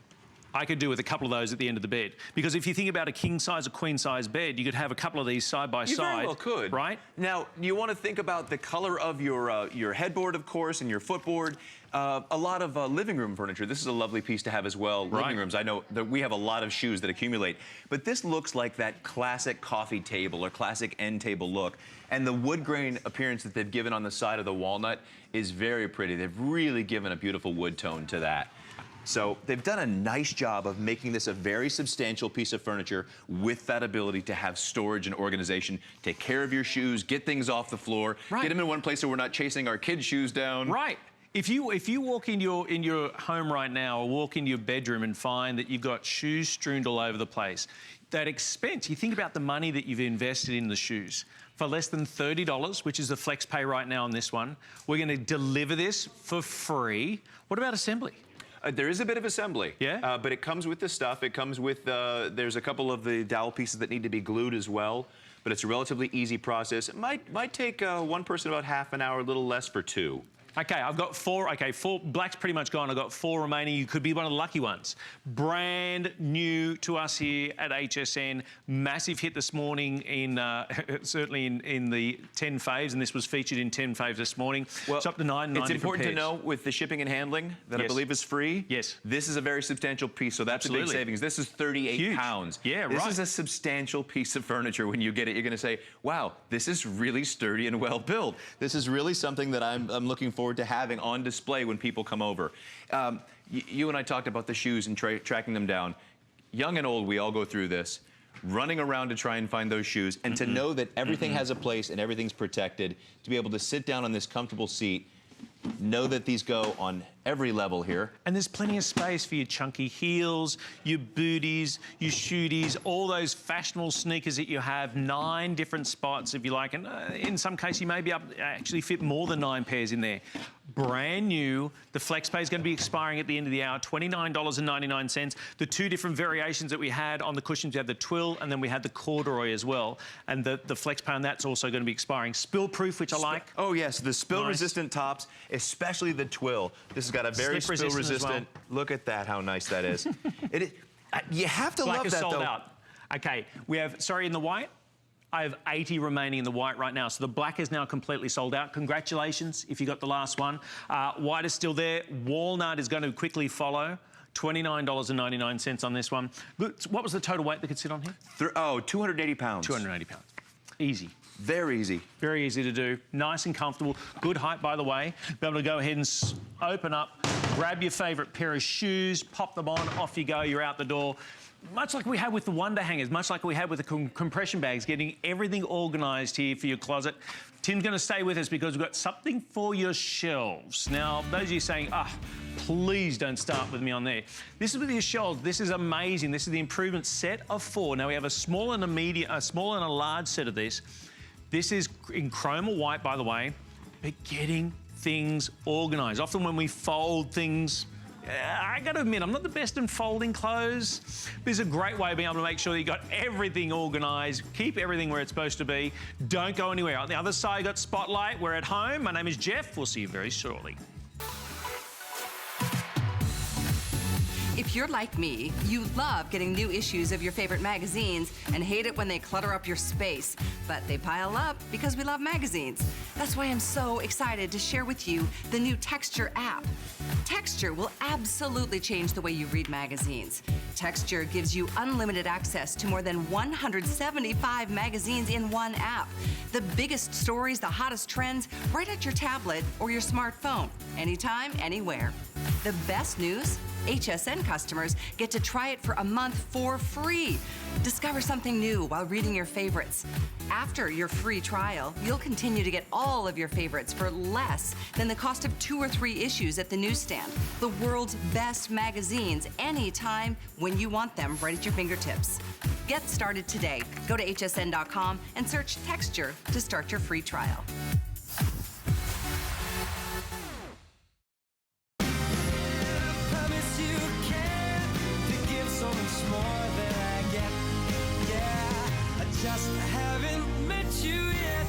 I could do with a couple of those at the end of the bed. Because if you think about a king size or queen size bed, you could have a couple of these side by side. You very well could. Right? Now, you want to think about the color of your headboard, of course, and your footboard. A lot of living room furniture. This is a lovely piece to have as well. Right. Living rooms. I know that we have a lot of shoes that accumulate, but this looks like that classic coffee table or classic end table look. And the wood grain appearance that they've given on the side of the walnut is very pretty. They've really given a beautiful wood tone to that. So they've done a nice job of making this a very substantial piece of furniture with that ability to have storage and organization, take care of your shoes, get things off the floor, Right. get them in one place so we're not chasing our kids' shoes down. Right. If you walk in your home right now or walk into your bedroom and find that you've got shoes strewn all over the place, that expense, you think about the money that you've invested in the shoes. For less than $30, which is the flex pay right now on this one, we're going to deliver this for free. What about assembly? There is a bit of assembly, Yeah? but it comes with the stuff. It comes with, there's a couple of the dowel pieces that need to be glued as well, but it's a relatively easy process. It might take one person about half an hour, a little less for two. Okay, I've got four. Okay, four. Black's pretty much gone. I've got four remaining. You could be one of the lucky ones. Brand new to us here at HSN. Massive hit this morning in certainly in the 10 faves, and this was featured in 10 faves this morning. Well, it's up to 9.90. It's important to know with the shipping and handling that I Yes. believe is free. Yes. This is a very substantial piece, so that's a Absolutely. big savings. This is 38 Huge. pounds. Yeah, This right. is a substantial piece of furniture. When you get it, you're going to say, "Wow, this is really sturdy and well built." This is really something that I'm looking forward to having on display when people come over. You and I talked about the shoes and tracking them down. Young and old, we all go through this, running around to try and find those shoes, and to know that everything has a place and everything's protected, to be able to sit down on this comfortable seat, know that these go on every level here. And there's plenty of space for your chunky heels, your booties, your shooties, all those fashionable sneakers that you have. 9 different spots, if you like. And in some cases, you may be able to actually fit more than 9 pairs in there. Brand new. The flex pay is going to be expiring at the end of the hour, $29.99. The 2 different variations that we had on the cushions, we had the twill and then we had the corduroy as well. And the flex pay on that's also going to be expiring. Spill proof, which I like. Oh yes, the spill Nice. resistant tops, especially the twill. This has got a very Slip spill resistant as well. resistant. Look at that, how nice that is. It is. You have to Black love is that sold though. out. Okay, we have, sorry, in the white, I have 80 remaining in the white right now. So the black is now completely sold out. Congratulations if you got the last one. White is still there. Walnut is going to quickly follow. $29.99 on this one. What was the total weight that could sit on here? 280 pounds. 280 pounds. Easy. Very easy. Very easy to do. Nice and comfortable. Good height, by the way. Be able to go ahead and open up, grab your favourite pair of shoes, pop them on, off you go, you're out the door. Much like we had with the Wonder Hangers, much like we had with the compression bags, getting everything organised here for your closet. Tim's going to stay with us because we've got something for your shelves. Now, those of you saying, please don't start with me on there. This is with your shelves. This is amazing. This is the improvement set of 4. Now, we have a small and a small and a large set of this. This is in chrome or white, by the way, but getting things organised. Often when we fold things, I got to admit, I'm not the best in folding clothes. This is a great way of being able to make sure that you got everything organised, keep everything where it's supposed to be. Don't go anywhere. On the other side, you got Spotlight. We're at home. My name is Jeff. We'll see you very shortly. If you're like me, you love getting new issues of your favorite magazines and hate it when they clutter up your space. But they pile up because we love magazines. That's why I'm so excited to share with you the new Texture app. Texture will absolutely change the way you read magazines. Texture gives you unlimited access to more than 175 magazines in one app. The biggest stories, the hottest trends, right at your tablet or your smartphone, anytime, anywhere. The best news? HSN customers get to try it for a month for free. Discover something new while reading your favorites. After your free trial, you'll continue to get all of your favorites for less than the cost of 2 or 3 issues at the newsstand. The world's best magazines anytime when you want them right at your fingertips. Get started today. Go to hsn.com and search Texture to start your free trial. Promise you can to give so much more than I get. Yeah, I just haven't met you yet.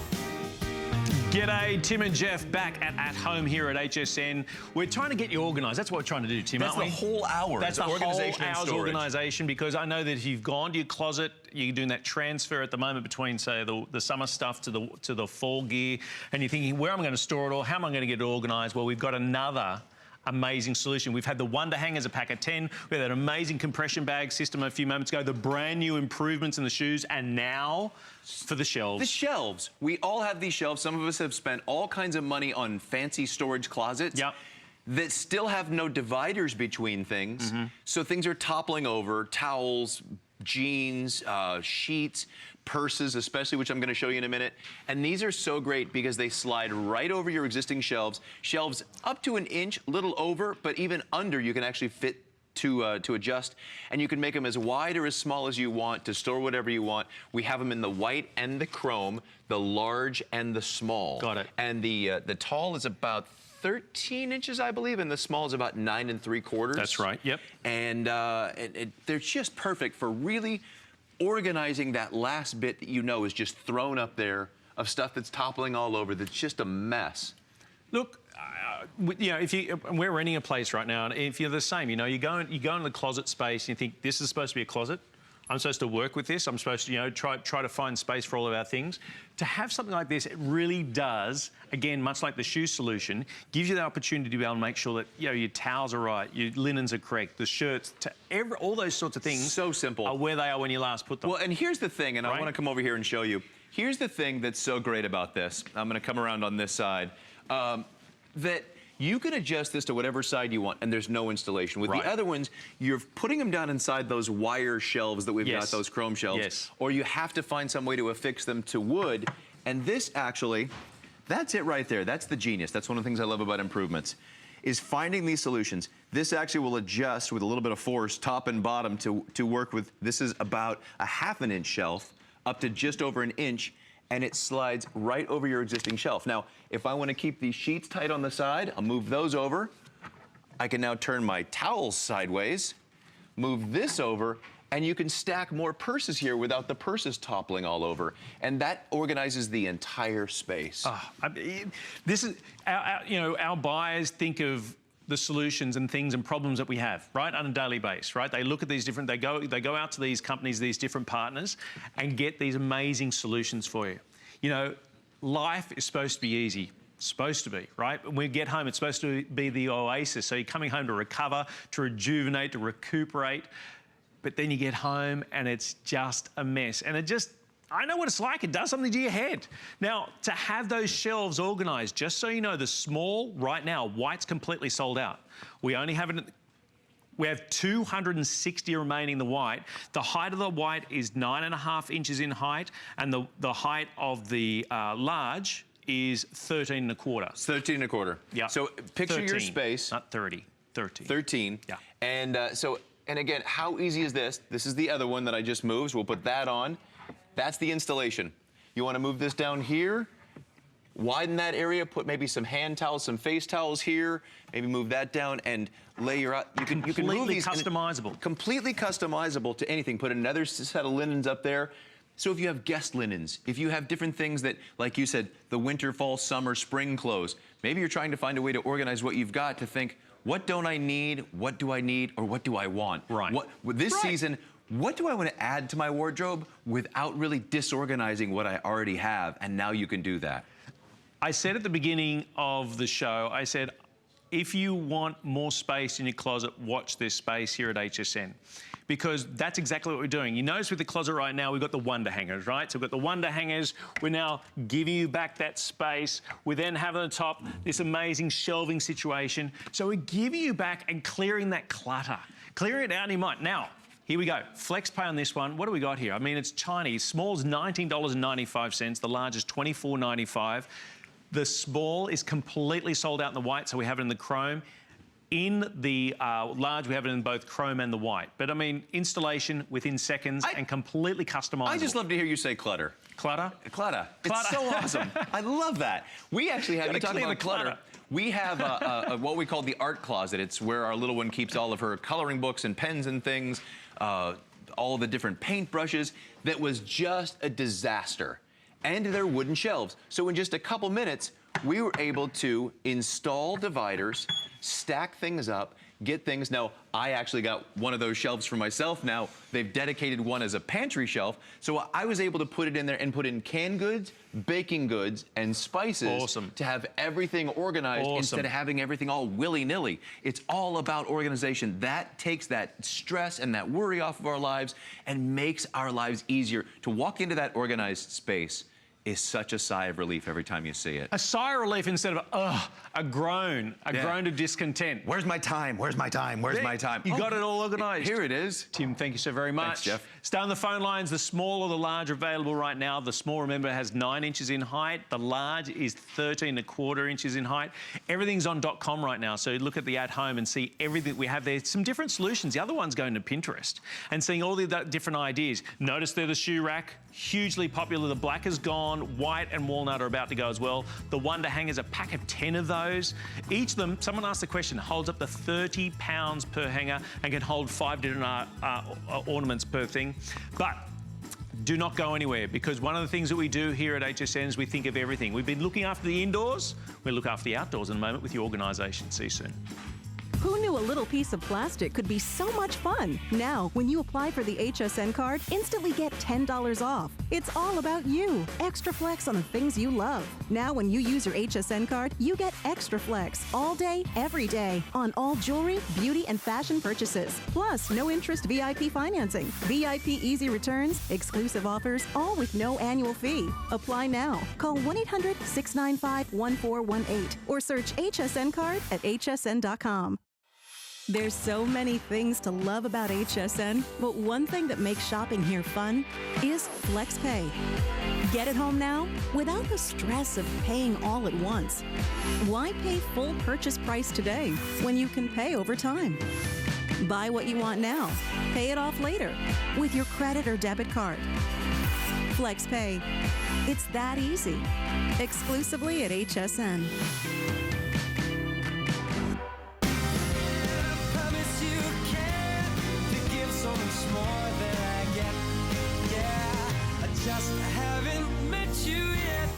G'day, Tim and Jeff back at home here at HSN. We're trying to get you organised. That's what we're trying to do, Tim, That's aren't we? the whole hour. That's the whole organisation and hour's storage. organisation, because I know that if you've gone to your closet, you're doing that transfer at the moment between, say, the summer stuff to the fall gear, and you're thinking, where am I going to store it all? How am I going to get it organised? Well, we've got another amazing solution. We've had the Wonder Hangers, a pack of 10. We had that amazing compression bag system a few moments ago, the brand new improvements in the shoes, and now for the shelves. The shelves. We all have these shelves. Some of us have spent all kinds of money on fancy storage closets. Yep. That still have no dividers between things. So things are toppling over, towels, jeans, sheets, purses especially, which I'm going to show you in a minute. And these are so great because they slide right over your existing shelves. Shelves up to an inch, little over, but even under you can actually fit to adjust, and you can make them as wide or as small as you want to store whatever you want. We have them in the white and the chrome, the large and the small. Got it. And the tall is about 13 inches, I believe, and the small is about 9 3/4. That's right, yep. And they're just perfect for really organizing that last bit that you know is just thrown up there of stuff that's toppling all over, that's just a mess. Look, you know, we're renting a place right now, and if you're the same, you know, you go into the closet space and you think, this is supposed to be a closet. I'm supposed to work with this. I'm supposed to, you know, try to find space for all of our things. To have something like this, it really does, again, much like the shoe solution, gives you the opportunity to be able to make sure that, you know, your towels are right, your linens are correct, the shirts, all those sorts of things. So simple. Are where they are when you last put them. Well, and here's the thing, and I Right? want to come over here and show you. Here's the thing that's so great about this. I'm going to come around on this side. That you can adjust this to whatever side you want, and there's no installation. With Right. the other ones, you're putting them down inside those wire shelves that we've got, Yes. those chrome shelves. Yes. Or you have to find some way to affix them to wood. And this actually, that's it right there. That's the genius. That's one of the things I love about improvements, is finding these solutions. This actually will adjust with a little bit of force, top and bottom, to work with. This is about a ½ inch shelf up to just over an inch, and it slides right over your existing shelf. Now, if I want to keep these sheets tight on the side, I'll move those over. I can now turn my towels sideways, move this over, and you can stack more purses here without the purses toppling all over. And that organizes the entire space. This is, our buyers think of the solutions and things and problems that we have, right, on a daily basis, right? They look at these different, they go out to these companies, these different partners, and get these amazing solutions for you. You know, life is supposed to be easy. Supposed to be, right? When we get home, it's supposed to be the oasis. So you're coming home to recover, to rejuvenate, to recuperate. But then you get home and it's just a mess. And I know what it's like. It does something to your head. Now, to have those shelves organised, just so you know, the small right now, white's completely sold out. We only have it. We have 260 remaining the white. The height of the white is 9.5 inches in height, and the height of the large is 13 1/4. It's 13 1/4. Yeah. So picture 13, your space. Not 30. 13. 13. Yeah. And and again, how easy is this? This is the other one that I just moved. So we'll put that on. That's the installation. You want to move this down here, widen that area, put maybe some hand towels, some face towels here, maybe move that down and lay your, you can move Completely these. customizable. Completely customizable to anything. Put another set of linens up there. So if you have guest linens, if you have different things that, like you said, the winter, fall, summer, spring clothes, maybe you're trying to find a way to organize what you've got to think, what don't I need, what do I need, or what do I want? Right. With this Right. season, what do I want to add to my wardrobe without really disorganizing what I already have? And now you can do that. I said at the beginning of the show, I said, if you want more space in your closet, watch this space here at HSN. because that's exactly what we're doing. You notice with the closet right now, we've got the wonder hangers, right? So we've got the wonder hangers. We're now giving you back that space. We then have on the top this amazing shelving situation. So we're giving you back and clearing that clutter, clearing it out in your mind. Now, here we go. Flex pay on this one. What do we got here? I mean, it's tiny. Small is $19.95. The large is $24.95. The small is completely sold out in the white, so we have it in the chrome. In the large, we have it in both chrome and the white. But I mean, installation within seconds and completely customizable. I just love to hear you say clutter. Clutter? Clutter. It's so awesome. I love that. We actually have, you talking about clutter. We have what we call the art closet. It's where our little one keeps all of her coloring books and pens and things, all the different paint brushes. That was just a disaster. And their wooden shelves. So in just a couple minutes, we were able to install dividers, stack things up, get things. Now, I actually got one of those shelves for myself now. They've dedicated one as a pantry shelf. So I was able to put it in there and put in canned goods, baking goods, and spices to have everything organized instead of having everything all willy-nilly. It's all about organization. That takes that stress and that worry off of our lives and makes our lives easier. To walk into that organized space is such a sigh of relief every time you see it. A sigh of relief instead of, a groan of discontent. Where's my time? Where's my time? Where's my time? You got it all organised. Here it is. Tim, thank you so very much. Thanks, Jeff. Stay on the phone lines. The small or the large are available right now. The small, remember, has 9 inches in height. The large is 13¼ inches in height. Everything's on .com right now, so look at the at home and see everything we have there. Some different solutions. The other one's going to Pinterest and seeing all the different ideas. Notice they're the shoe rack, hugely popular. The black is gone. White and walnut are about to go as well. The wonder hangers, a pack of 10 of those. Each of them, someone asked the question, holds up to 30 pounds per hanger and can hold 5 different ornaments per thing. But do not go anywhere, because one of the things that we do here at HSN is we think of everything. We've been looking after the indoors. We'll look after the outdoors in a moment with your organisation. See you soon. Who knew a little piece of plastic could be so much fun? Now, when you apply for the HSN card, instantly get $10 off. It's all about you. Extra flex on the things you love. Now, when you use your HSN card, you get extra flex all day, every day on all jewelry, beauty, and fashion purchases. Plus, no interest VIP financing, VIP easy returns, exclusive offers, all with no annual fee. Apply now. Call 1-800-695-1418 or search HSN card at hsn.com. There's so many things to love about HSN, but one thing that makes shopping here fun is FlexPay. Get it home now without the stress of paying all at once. Why pay full purchase price today when you can pay over time? Buy what you want now, pay it off later with your credit or debit card. FlexPay. It's that easy. Exclusively at HSN. Just haven't met you yet.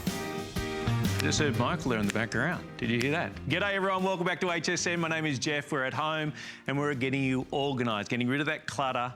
Just heard Michael there in the background. Did you hear that? G'day everyone, welcome back to HSN. My name is Jeff. We're at home and we're getting you organised, getting rid of that clutter.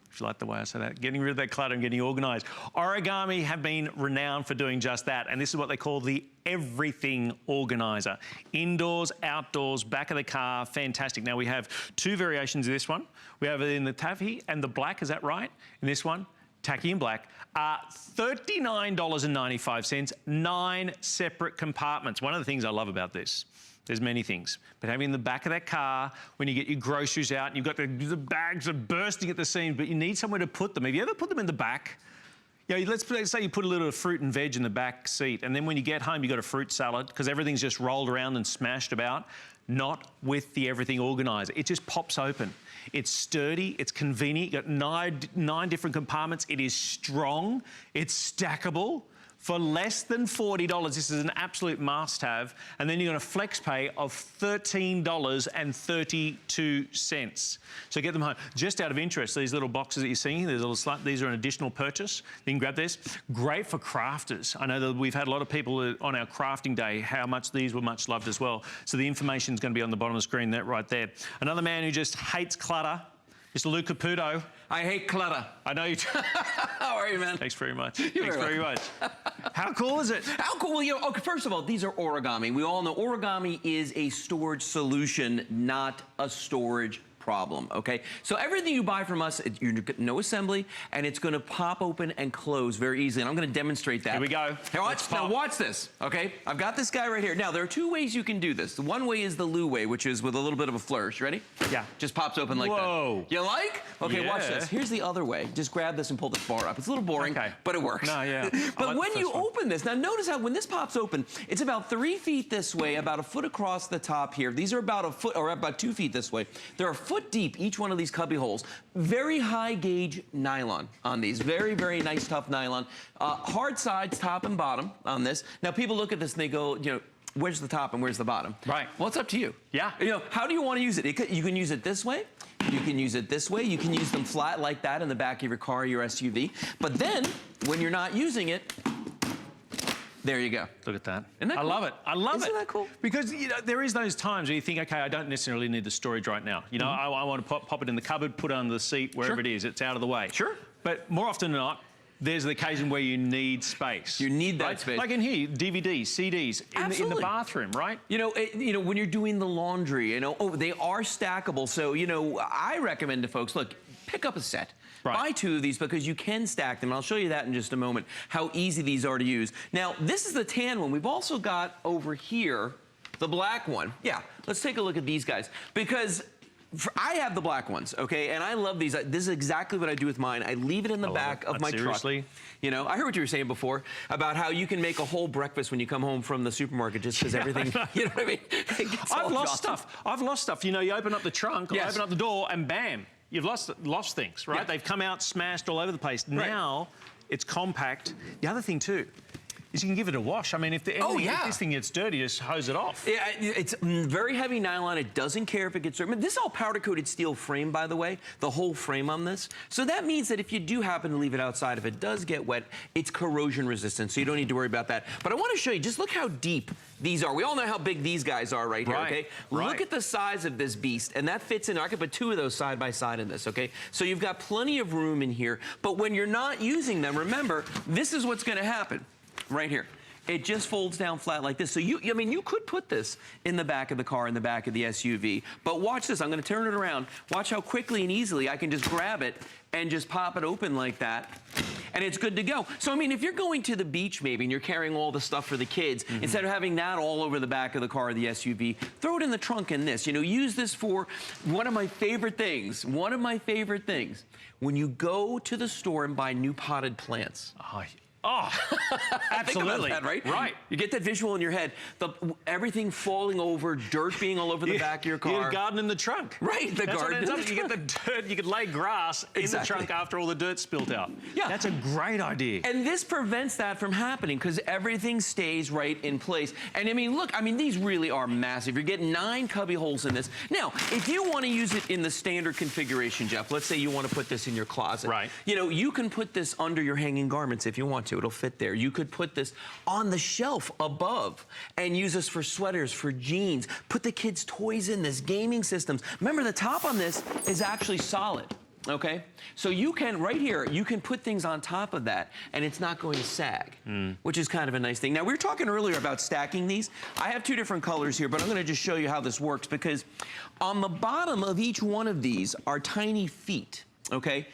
If you like the way I say that, getting rid of that clutter and getting organised. Origami have been renowned for doing just that, and this is what they call the everything organizer. Indoors, outdoors, back of the car, fantastic. Now we have 2 variations of this one. We have it in the taffy and the black, is that right? In this one, tacky and black, $39.95, 9 separate compartments. One of the things I love about this, there's many things, but having in the back of that car, when you get your groceries out and you've got the bags are bursting at the seams, but you need somewhere to put them. Have you ever put them in the back? You know, let's say you put a little fruit and veg in the back seat, and then when you get home, you've got a fruit salad because everything's just rolled around and smashed about. Not with the everything organizer. It just pops open. It's sturdy, it's convenient, you've got 9 different compartments. It is strong, it's stackable. For less than $40, this is an absolute must-have. And then you're going to flex pay of $13.32. So get them home. Just out of interest, these little boxes that you're seeing here, these are an additional purchase. You can grab this. Great for crafters. I know that we've had a lot of people on our crafting day, how much these were much loved as well. So the information is going to be on the bottom of the screen, that right there. Another man who just hates clutter, Mr. Lou Caputo. I hate clutter. I know you do. How are you, man? Thanks very much. Thanks very much. How cool is it? How cool? You know, okay, first of all, these are origami. We all know origami is a storage solution, not a storage problem, okay? So everything you buy from us, you get no assembly, and it's gonna pop open and close very easily. And I'm gonna demonstrate that. Here we go. Now watch this, okay? I've got this guy right here. Now, there are two ways you can do this. The one way is the Lou way, which is with a little bit of a flourish. Ready? Yeah. Just pops open like that. Whoa. You like? Okay, watch Yeah. this. Here's the other way. Just grab this and pull this bar up. It's a little boring, Okay. but it works. No, yeah. But like when the you first one. open this, now notice how when this pops open, it's about 3 feet this way, about a foot across the top here. These are about a foot, or about 2 feet this way. They're a foot deep, each one of these cubby holes. Very high gauge nylon on these. Very, very nice, tough nylon. Hard sides, top and bottom on this. Now, people look at this and they go, you know, where's the top and where's the bottom? Right. Well, it's up to you. Yeah. You know, how do you want to use it? You can use it this way. You can use it this way. You can use them flat like that in the back of your car or your SUV. But then, when you're not using it, there you go. Look at that. Isn't that I cool? love it. I love it. Isn't that cool? Because you know, there is those times where you think, okay, I don't necessarily need the storage right now. You know, I want to pop it in the cupboard, put it under the seat, wherever Sure. it is. It's out of the way. Sure. But more often than not, there's the occasion where you need space. You need that right? space. Like in here, DVDs, CDs, in the Absolutely. bathroom, right? You know, when you're doing the laundry, you know, they are stackable. So, you know, I recommend to folks, look, pick up a set. Right. Buy 2 of these because you can stack them. I'll show you that in just a moment, how easy these are to use. Now, this is the tan one. We've also got over here the black one. Yeah, let's take a look at these guys. Because I have the black ones, okay? And I love these. This is exactly what I do with mine. I leave it in the back of my seriously? truck. You know, I heard what you were saying before about how you can make a whole breakfast when you come home from the supermarket just because everything, you know what I mean? It gets all I've lost exhausted. stuff. I've lost stuff. You know, you open up the trunk, or Yes. open up the door, and bam, you've lost things, right? Yeah. They've come out smashed all over the place. Right. Now, it's compact. The other thing, too, is you can give it a wash. I mean, if this thing gets dirty, just hose it off. Yeah, it's very heavy nylon. It doesn't care if it gets dirty. I mean, this is all powder-coated steel frame, by the way, the whole frame on this. So that means that if you do happen to leave it outside, if it does get wet, it's corrosion resistant, so you don't need to worry about that. But I want to show you, just look how deep these are. We all know how big these guys are right here, Right, okay? right. Look at the size of this beast, and that fits in there. I could put 2 of those side by side in this, okay? So you've got plenty of room in here, but when you're not using them, remember, this is what's going to happen right here. It just folds down flat like this. So I mean, you could put this in the back of the car, in the back of the SUV. But watch this. I'm going to turn it around. Watch how quickly and easily I can just grab it and just pop it open like that. And it's good to go. So, I mean, if you're going to the beach maybe and you're carrying all the stuff for the kids, instead of having that all over the back of the car or the SUV, throw it in the trunk in this. You know, use this for one of my favorite things. One of my favorite things. When you go to the store and buy new potted plants. Oh, absolutely. Think about that, right? Right. You get that visual in your head. Everything falling over, dirt being all over the back of your car. You get a garden in the trunk. Right, the That's what garden it in ends the up. You get the dirt, you could lay grass in the Exactly. trunk after all the dirt's spilt out. Yeah. That's a great idea. And this prevents that from happening because everything stays right in place. And I mean, look, I mean, these really are massive. You're getting 9 cubby holes in this. Now, if you want to use it in the standard configuration, Jeff, let's say you want to put this in your closet. Right. You know, you can put this under your hanging garments if you want to. It'll fit there. You could put this on the shelf above and use this for sweaters, for jeans. Put the kids' toys in this, gaming systems. Remember, the top on this is actually solid. Okay, so you can, right here, you can put things on top of that and it's not going to sag, which is kind of a nice thing. Now, we were talking earlier about stacking these. I have 2 different colors here, but I'm gonna just show you how this works because on the bottom of each one of these are tiny feet, okay?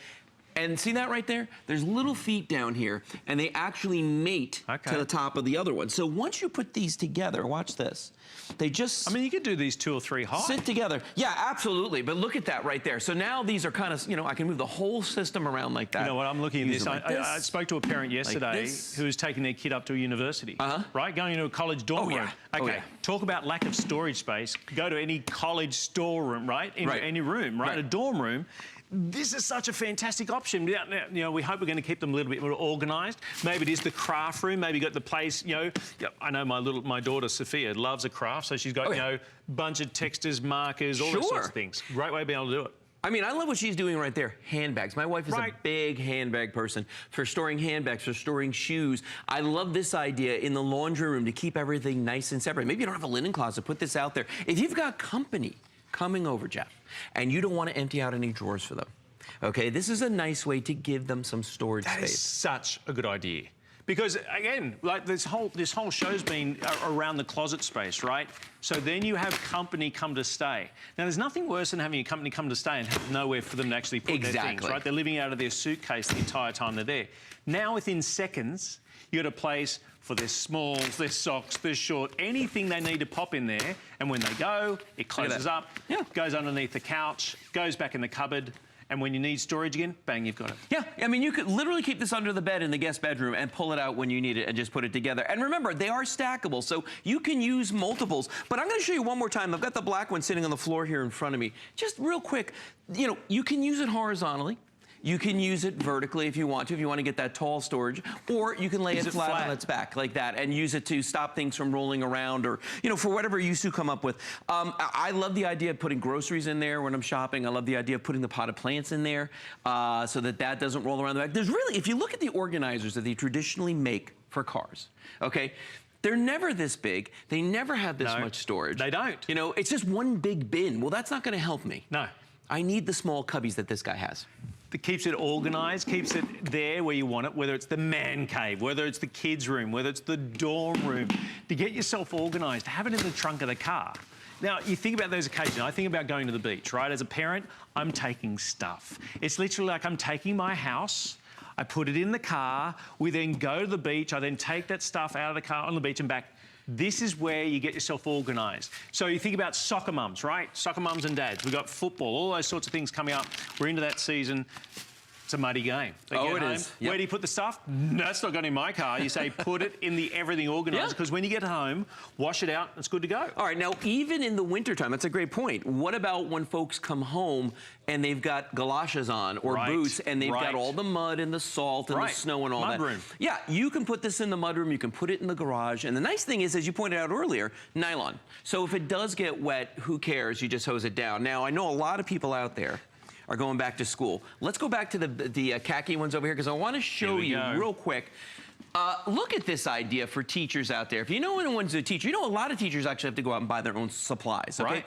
And see that right there? There's little feet down here, and they actually mate to the top of the other one. So once you put these together, watch this. They just... I mean, you could do these 2 or 3 high. Sit together. Yeah, absolutely. But look at that right there. So now these are kind of, you know, I can move the whole system around like that. You know what, I'm looking at Use this. them like I spoke to a parent yesterday this. who was taking their kid up to a university, right? Going into a college dorm room. Okay, talk about lack of storage space. Go to any college storeroom, right? In any room, right? A dorm room. This is such a fantastic option. You know, we hope we're going to keep them a little bit more organised. Maybe it is the craft room. Maybe you got the place. You know, I know my daughter Sophia loves a craft, so she's got you know, bunch of textures, markers, all those sorts of things. Great way of being able to do it. I mean, I love what she's doing right there. Handbags. My wife is a big handbag person for storing handbags, for storing shoes. I love this idea in the laundry room to keep everything nice and separate. Maybe you don't have a linen closet. Put this out there. If you've got company coming over, Jeff, and you don't want to empty out any drawers for them, okay, this is a nice way to give them some storage space. That is such a good idea. Because again, like this whole show's been around the closet space, right? So then you have company come to stay. Now, there's nothing worse than having a company come to stay and have nowhere for them to actually put their things, right? They're living out of their suitcase the entire time they're there. Now, within seconds, you got a place for their smalls, their socks, their shorts, anything they need to pop in there. And when they go, it closes up, goes underneath the couch, goes back in the cupboard. And when you need storage again, bang, you've got it. Yeah, I mean, you could literally keep this under the bed in the guest bedroom and pull it out when you need it and just put it together. And remember, they are stackable, so you can use multiples. But I'm going to show you one more time. I've got the black one sitting on the floor here in front of me. Just real quick, you know, you can use it horizontally. You can use it vertically if you want to get that tall storage, or you can lay it flat on its back like that and use it to stop things from rolling around, or, you know, for whatever use you come up with. I love the idea of putting groceries in there when I'm shopping. I love the idea of putting the potted plants in there so that doesn't roll around the back. There's really, if you look at the organizers that they traditionally make for cars, okay, they're never this big. They never have this much storage. They don't. You know, it's just one big bin. Well, that's not going to help me. No. I need the small cubbies that this guy has. That keeps it organised, keeps it there where you want it, whether it's the man cave, whether it's the kids' room, whether it's the dorm room. To get yourself organised, have it in the trunk of the car. Now, you think about those occasions. I think about going to the beach, right? As a parent, I'm taking stuff. It's literally like I'm taking my house, I put it in the car, we then go to the beach, I then take that stuff out of the car on the beach and back. This is where you get yourself organised. So you think about soccer mums, right? Soccer mums and dads. We've got football, all those sorts of things coming up. We're into that season. It's a muddy game. They get home. Is. Yep. Where do you put the stuff? That's not going in my car. You say put it in the everything organised, because when you get home, wash it out, it's good to go. All right, now even in the wintertime, that's a great point. What about when folks come home and they've got galoshes on or boots and they've got all the mud and the salt and the snow and all that? Mudroom. Yeah, you can put this in the mudroom, you can put it in the garage. And the nice thing is, as you pointed out earlier, nylon. So if it does get wet, who cares? You just hose it down. Now, I know a lot of people out there are going back to school. Let's go back to the khaki ones over here, because I want to show you real quick. Look at this idea for teachers out there. If you know anyone's a teacher, you know a lot of teachers actually have to go out and buy their own supplies, okay? Right.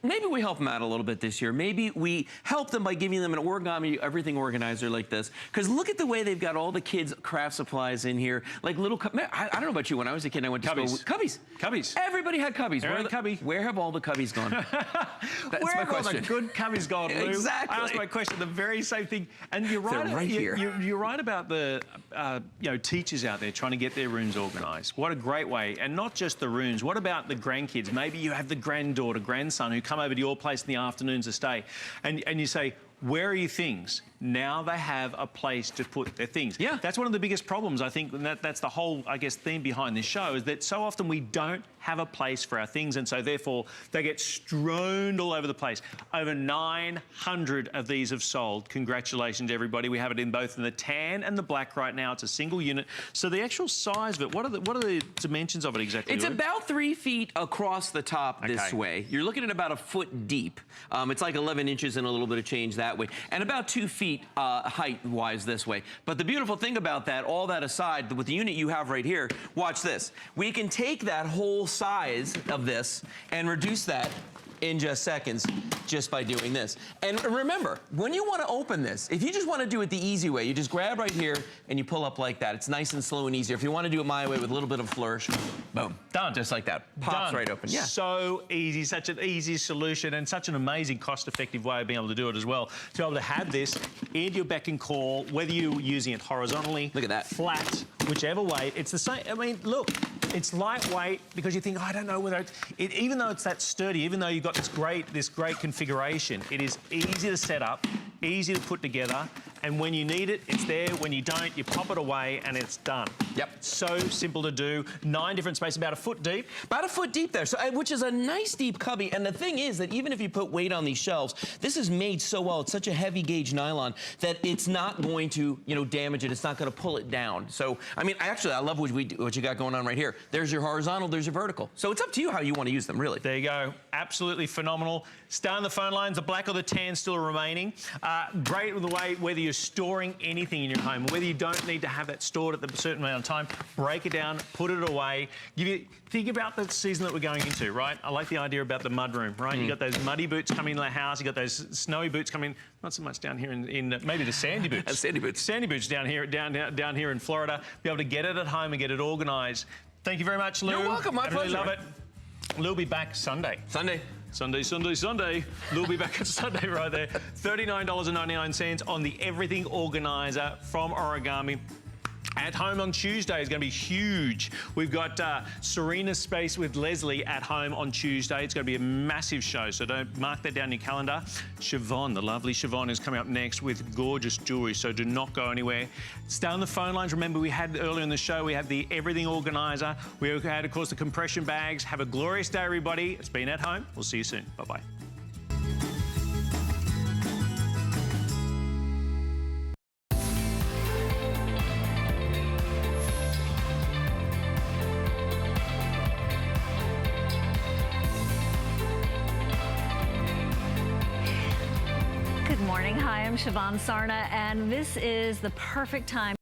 Maybe we help them out a little bit this year. Maybe we help them by giving them an origami everything organizer like this. Because look at the way they've got all the kids' craft supplies in here. Like little, I don't know about you, when I was a kid, I went to school with Cubbies. Cubbies. Everybody had Cubbies. Where have all the Cubbies gone? That's Where my have all question. the good Cubbies gone, Lou? Exactly. I asked my question, the very same thing. And you're right. They're right here. You're right about the teachers out there trying to get their rooms organised. What a great way. And not just the rooms. What about the grandkids? Maybe you have the granddaughter, grandson who come over to your place in the afternoons to stay, and you say, where are your things? Now they have a place to put their things. Yeah. That's one of the biggest problems, I think, and that's the whole, I guess, theme behind this show, is that so often we don't have a place for our things, and so therefore they get strewn all over the place. Over 900 of these have sold. Congratulations, everybody. We have it in both in the tan and the black right now. It's a single unit. So the actual size of it, what are the dimensions of it exactly? It's about 3 feet across the top this way. You're looking at about a foot deep. It's like 11 inches and a little bit of change that way, and about 2 feet height-wise this way. But the beautiful thing about that, all that aside, with the unit you have right here, watch this. We can take that whole size of this and reduce that in just seconds just by doing this. And remember, when you want to open this, if you just want to do it the easy way, you just grab right here and you pull up like that. It's nice and slow and easier. If you want to do it my way with a little bit of flourish, boom. Done. Just like that. Pops Done. right open. Yeah. So easy, such an easy solution, and such an amazing cost-effective way of being able to do it as well. To be able to have this in your beck and call, whether you're using it horizontally, look at that, flat, whichever way, it's the same. I mean, look, it's lightweight because you think, oh, I don't know whether even though it's that sturdy, even though you've got this great configuration, it is easy to set up, easy to put together, and when you need it, it's there. When you don't, you pop it away and it's done. Yep. So simple to do. 9 different spaces, about a foot deep. About a foot deep there, so which is a nice deep cubby. And the thing is that even if you put weight on these shelves, this is made so well. It's such a heavy gauge nylon that it's not going to, damage it. It's not going to pull it down. So, I mean, I love what you got going on right here. There's your horizontal, there's your vertical. So it's up to you how you want to use them, really. There you go. Absolutely phenomenal. Stay on the phone lines. The black or the tan still remaining. Great with the way, whether you're storing anything in your home, whether you don't need to have that stored at a certain amount of time, break it down, put it away. Think about the season that we're going into, right? I like the idea about the mud room, right? You got those muddy boots coming in the house, you got those snowy boots coming, not so much down here in maybe the sandy boots. Sandy boots. Sandy boots down here in Florida. Be able to get it at home and get it organised. Thank you very much, Lou. You're welcome, my I really pleasure. love it. Lou will be back Sunday. Sunday. Lou will be back on Sunday right there. $39.99 on the Everything Organizer from Origami. At home on Tuesday is going to be huge. We've got Serena's Space with Leslie at home on Tuesday. It's going to be a massive show, so don't mark that down in your calendar. Siobhan, the lovely Siobhan, is coming up next with gorgeous jewellery, so do not go anywhere. Stay on the phone lines. Remember, we had earlier in the show, we had the Everything Organizer. We had, of course, the compression bags. Have a glorious day, everybody. It's been At Home. We'll see you soon. Bye-bye. Good morning. Hi, I'm Siobhan Sarna, and this is the perfect time